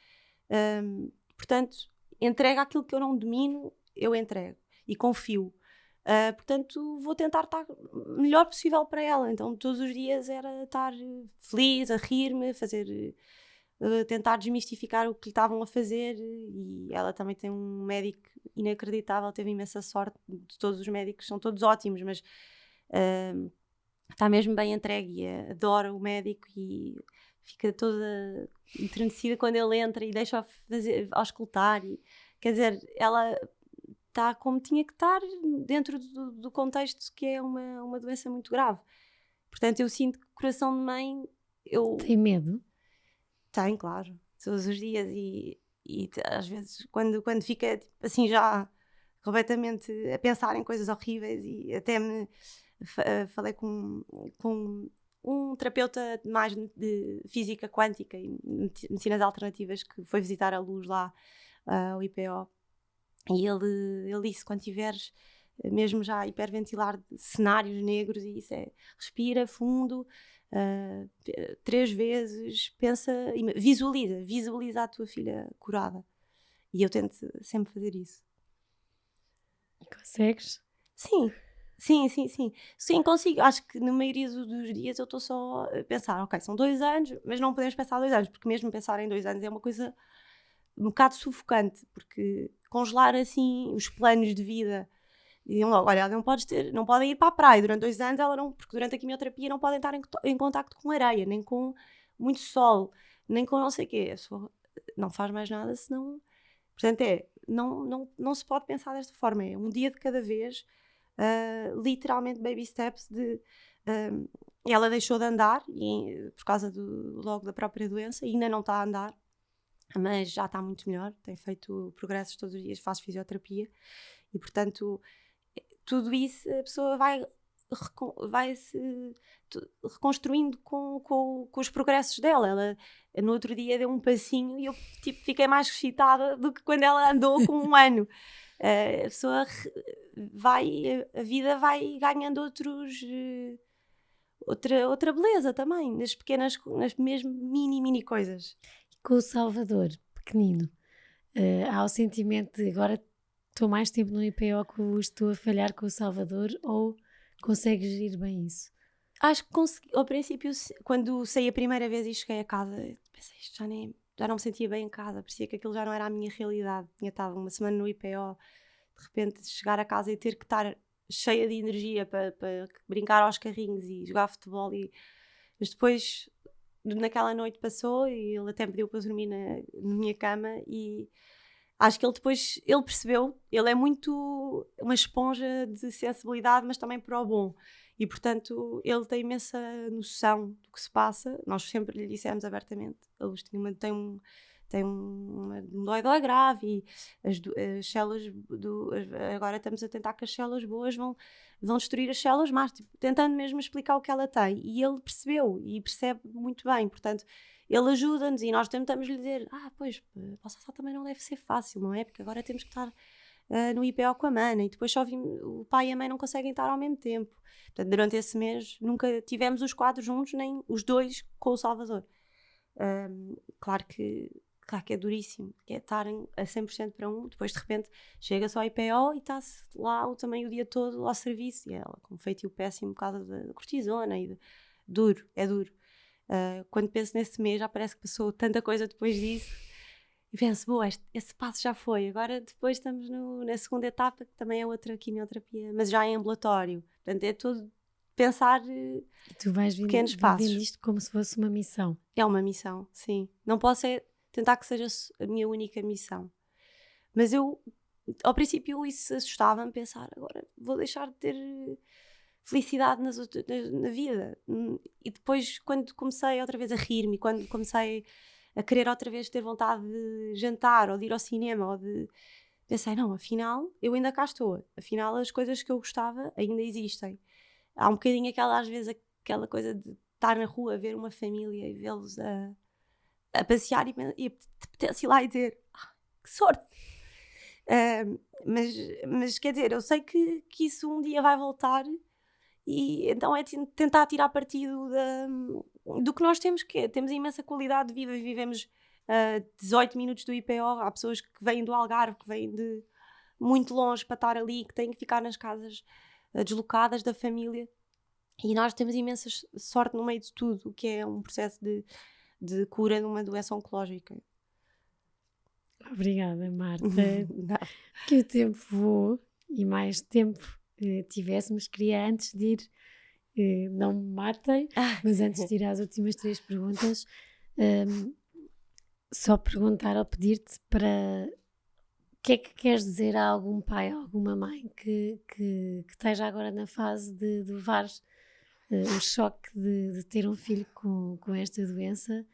portanto, entrego aquilo que eu não domino, eu entrego e confio. Portanto, vou tentar estar o melhor possível para ela. Então, todos os dias era estar feliz, a rir-me, tentar desmistificar o que lhe estavam a fazer. E ela também tem um médico inacreditável, teve imensa sorte. De todos os médicos são todos ótimos, mas está mesmo bem entregue e adora o médico e fica toda enternecida quando ele entra e deixa-o auscultar. E, quer dizer, ela está como tinha que estar dentro do contexto que é uma doença muito grave. Portanto, eu sinto que o coração de mãe... Tem medo? Tem, claro. Todos os dias e às vezes quando fica tipo, assim já completamente a pensar em coisas horríveis e até me falei com um terapeuta mais de física quântica e medicinas alternativas que foi visitar a Luz lá, o IPO. E ele disse, quando tiveres mesmo já a hiperventilar cenários negros, e isso é, respira fundo, 3 vezes, pensa, visualiza a tua filha curada. E eu tento sempre fazer isso. Consegues? Sim, consigo. Acho que na maioria dos dias eu estou só a pensar, ok, são 2 anos, mas não podemos pensar 2 anos, porque mesmo pensar em 2 anos é uma coisa um bocado sufocante, porque congelar assim os planos de vida, diziam logo, olha, não podem ir para a praia durante 2 anos, porque durante a quimioterapia não podem estar em contacto com areia, nem com muito sol, nem com não sei o quê. A pessoa não faz mais nada senão... Portanto, não se pode pensar desta forma, é um dia de cada vez, literalmente baby steps ela deixou de andar por causa logo da própria doença, e ainda não está a andar, mas já está muito melhor, tem feito progressos todos os dias, faz fisioterapia e, portanto, tudo isso a pessoa vai se reconstruindo com os progressos dela. Ela no outro dia deu um passinho e eu fiquei mais excitada do que quando ela andou com 1 ano. A pessoa a vida vai ganhando outra beleza também, nas mesmo mini coisas. Com o Salvador, pequenino, há o sentimento de agora estou mais tempo no IPO que estou a falhar com o Salvador, ou consegues gerir bem isso? Acho que consegui. Ao princípio, quando saí a primeira vez e cheguei a casa, pensei, isto já não me sentia bem em casa, parecia que aquilo já não era a minha realidade. Tinha estado uma semana no IPO, de repente chegar a casa e ter que estar cheia de energia para brincar aos carrinhos e jogar futebol. Mas depois, naquela noite passou e ele até me pediu para dormir na minha cama, e acho que ele percebeu, ele é muito uma esponja de sensibilidade, mas também para o bom. E, portanto, ele tem imensa noção do que se passa. Nós sempre lhe dissemos abertamente. A Luz tem um dói grave, e as células agora estamos a tentar que as células boas vão destruir as células más, tentando mesmo explicar o que ela tem. E ele percebeu e percebe muito bem. Portanto, ele ajuda-nos e nós tentamos lhe dizer, pois, a vossa também não deve ser fácil, não é? Porque agora temos que estar no IPO com a mana, e depois só o pai e a mãe não conseguem estar ao mesmo tempo. Portanto, durante esse mês nunca tivemos os 4 juntos, nem os 2 com o Salvador. Claro que é duríssimo, que é estarem a 100% para um, depois de repente chega-se ao IPO e está-se lá também o dia todo ao serviço, e ela com um feitio péssimo por causa da cortisona e duro. Quando penso nesse mês, já parece que passou tanta coisa depois disso, e penso, boa, esse passo já foi, agora depois estamos na segunda etapa, que também é outra quimioterapia, mas já em ambulatório. Portanto, é tudo pensar e tu vais pequenos passos. Vivendo isto como se fosse uma missão. É uma missão, sim. Não posso tentar que seja a minha única missão. Mas eu, ao princípio, isso assustava-me, pensar, agora vou deixar de ter felicidade na vida. E depois, quando comecei outra vez a rir-me, quando comecei a querer outra vez ter vontade de jantar ou de ir ao cinema, pensei, não, afinal eu ainda cá estou, afinal as coisas que eu gostava ainda existem. Há um bocadinho às vezes aquela coisa de estar na rua, ver uma família e vê-los a passear, e apetece ir lá e dizer, que sorte, Mas quer dizer, eu sei que isso um dia vai voltar e então é tentar tirar partido do que nós temos, que é, temos imensa qualidade de vida, vivemos 18 minutos do IPO, há pessoas que vêm do Algarve, que vêm de muito longe para estar ali, que têm que ficar nas casas deslocadas da família, e nós temos imensa sorte no meio de tudo, o que é um processo de cura de uma doença oncológica. Obrigada, Marta. Que o tempo voe e mais tempo tivéssemos. Queria, antes de ir, não me matem, mas antes de ir às últimas 3 perguntas, só perguntar ou pedir-te para o que é que queres dizer a algum pai ou alguma mãe que esteja agora na fase de levar o choque de ter um filho com esta doença,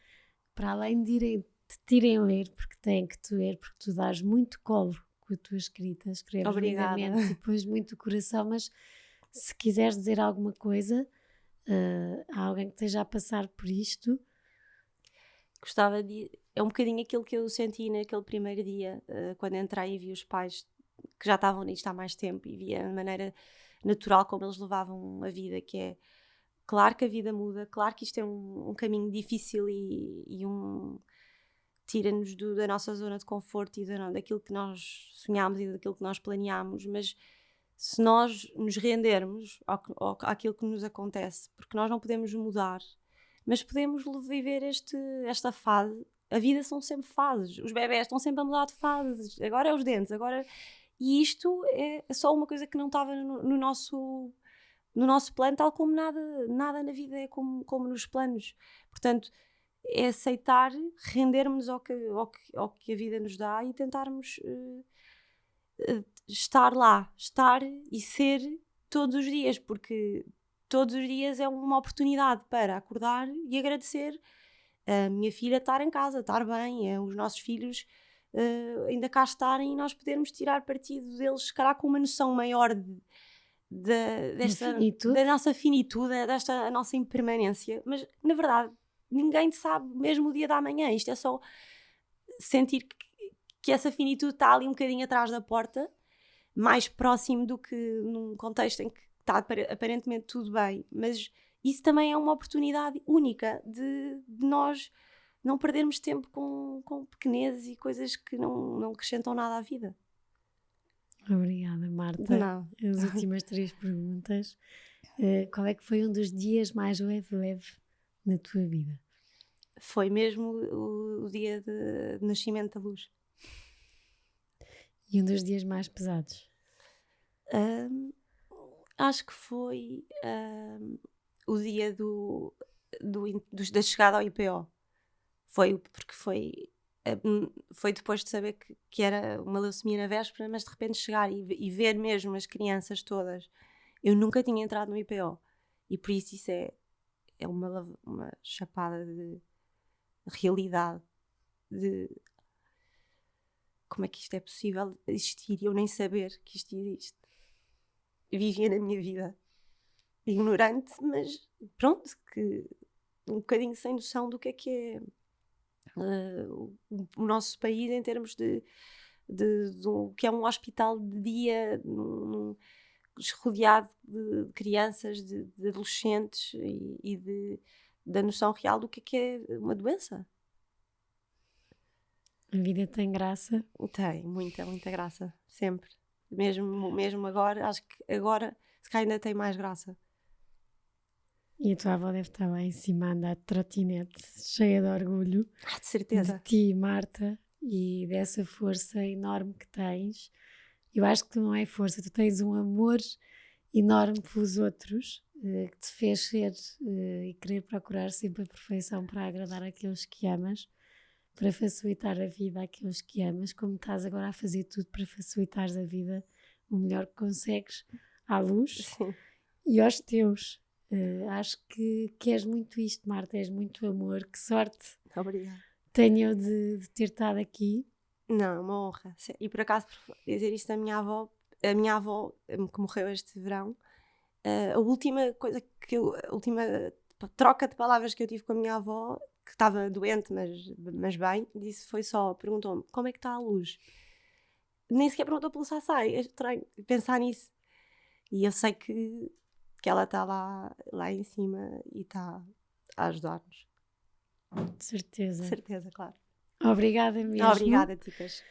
para além de te irem ler, porque têm que te ler, porque tu dás muito colo com a tua escrita, escreves lindamente e pões muito coração, mas se quiseres dizer alguma coisa a alguém que esteja a passar por isto. Gostava de... É um bocadinho aquilo que eu senti naquele primeiro dia, quando entrei e vi os pais que já estavam nisto há mais tempo e via a maneira natural como eles levavam a vida, que é claro que a vida muda, claro que isto é um caminho difícil e tira-nos da nossa zona de conforto e daquilo que nós sonhámos e daquilo que nós planeámos, mas se nós nos rendermos àquilo que nos acontece, porque nós não podemos mudar, mas podemos viver esta fase. A vida são sempre fases, os bebés estão sempre a mudar de fases, agora é os dentes, agora... E isto é só uma coisa que não estava no nosso plano, tal como nada na vida é como nos planos. Portanto, é aceitar, rendermos ao que a vida nos dá e tentarmos estar lá, estar e ser todos os dias, porque todos os dias é uma oportunidade para acordar e agradecer a minha filha estar em casa, estar bem, os nossos filhos ainda cá estarem e nós podermos tirar partido deles, se calhar com uma noção maior da nossa finitude, desta nossa impermanência. Mas, na verdade, ninguém sabe mesmo o dia da manhã. Isto é só sentir que essa finitude está ali um bocadinho atrás da porta, mais próximo do que num contexto em que está aparentemente tudo bem. Mas isso também é uma oportunidade única de nós não perdermos tempo com pequenezes e coisas que não acrescentam nada à vida. Obrigada, Marta. Não. As últimas 3 perguntas. Qual é que foi um dos dias mais leve na tua vida? Foi mesmo o dia de nascimento da Luz. E um dos dias mais pesados? Acho que foi o dia da chegada ao IPO. Porque foi depois de saber que era uma leucemia na véspera, mas de repente chegar e ver mesmo as crianças todas. Eu nunca tinha entrado no IPO e por isso é uma chapada de realidade, de como é que isto é possível existir e eu nem saber que isto existe. Vivia na minha vida ignorante, mas pronto, que um bocadinho sem noção do que é o nosso país em termos de que é um hospital de dia rodeado de crianças, de adolescentes e da noção real do que é uma doença. A vida tem graça? Tem, muita graça, sempre. Mesmo agora, acho que agora se calhar ainda tem mais graça. E a tua avó deve estar lá em cima a andar de trotinete, cheia de orgulho. De certeza. De ti, Marta, e dessa força enorme que tens. Eu acho que tu não é força, tu tens um amor enorme pelos outros, que te fez ser e querer procurar sempre a perfeição para agradar aqueles que amas, para facilitar a vida àqueles que amas, como estás agora a fazer tudo para facilitares a vida o melhor que consegues à Luz. Sim. E aos teus. Acho que és muito isto, Marta, és muito amor. Que sorte. Obrigada. Tenho eu de ter estado aqui. Não, é uma honra. E por acaso, dizer isto da minha avó, a minha avó que morreu este verão, a última troca de palavras que eu tive com a minha avó, que estava doente, mas bem, foi só, perguntou-me, como é que está a Luz? nem sequer perguntou pelo Sassai, é estranho pensar nisso. E eu sei que ela está lá em cima e está a ajudar-nos. De certeza. De certeza, claro. Obrigada mesmo. Obrigada, Ticas.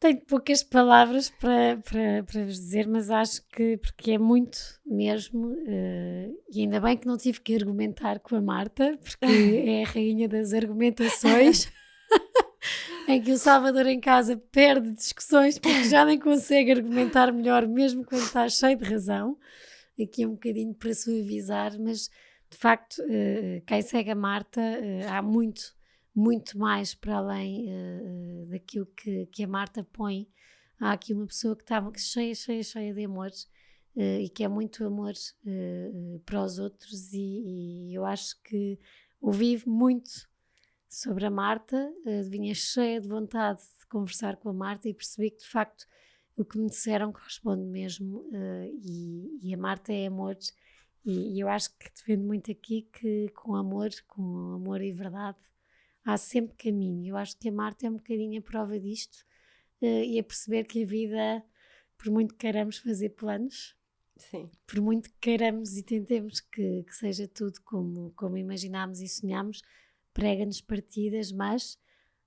Tenho poucas palavras para vos dizer, mas acho que, porque é muito mesmo, e ainda bem que não tive que argumentar com a Marta, porque é a rainha das argumentações, em que o Salvador em casa perde discussões porque já nem consegue argumentar melhor, mesmo quando está cheio de razão. Aqui é um bocadinho para suavizar, mas de facto, quem segue a Marta, há muito mais para além daquilo que a Marta põe. Há aqui uma pessoa que está cheia de amor e que é muito amor para os outros, e eu acho que ouvi muito sobre a Marta, vinha cheia de vontade de conversar com a Marta e percebi que de facto o que me disseram corresponde mesmo, e a Marta é amor, e eu acho que defendo muito aqui que com amor e verdade há sempre caminho. Eu acho que a Marta é um bocadinho a prova disto, e a perceber que a vida, por muito que queiramos fazer planos, sim, por muito que queiramos e tentemos que seja tudo como imaginámos e sonhámos, prega-nos partidas, mas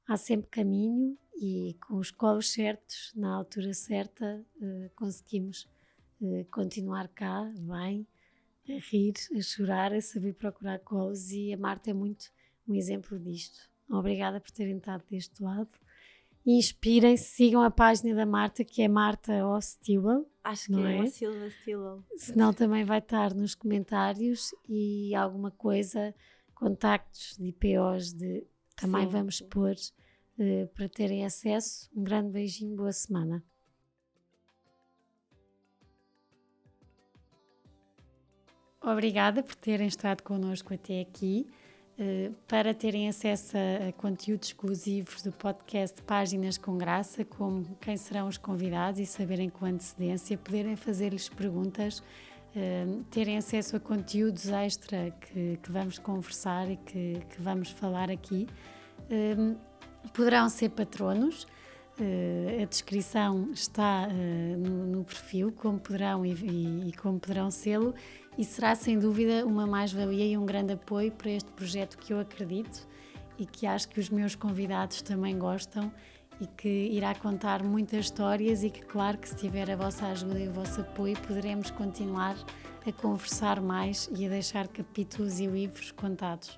há sempre caminho, e com os colos certos, na altura certa, conseguimos continuar cá, bem, a rir, a chorar, a saber procurar colos, e a Marta é muito um exemplo disto. Obrigada por terem estado deste lado. Inspirem-se, sigam a página da Marta, que é Marta O. Stewell. acho que não é é? o Silva Stillwell. Senão também vai estar nos comentários, e alguma coisa, contactos de IPOs também Sim, vamos sim. pôr para terem acesso. Um grande beijinho, boa semana. Obrigada por terem estado connosco até aqui. Para terem acesso a conteúdos exclusivos do podcast Páginas com Graça, como quem serão os convidados e saberem com antecedência, poderem fazer-lhes perguntas, terem acesso a conteúdos extra que vamos conversar e que vamos falar aqui, poderão ser patronos. A descrição está no perfil, como poderão e como poderão sê-lo, e será sem dúvida uma mais-valia e um grande apoio para este projeto que eu acredito e que acho que os meus convidados também gostam, e que irá contar muitas histórias, e que, claro, que se tiver a vossa ajuda e o vosso apoio, poderemos continuar a conversar mais e a deixar capítulos e livros contados.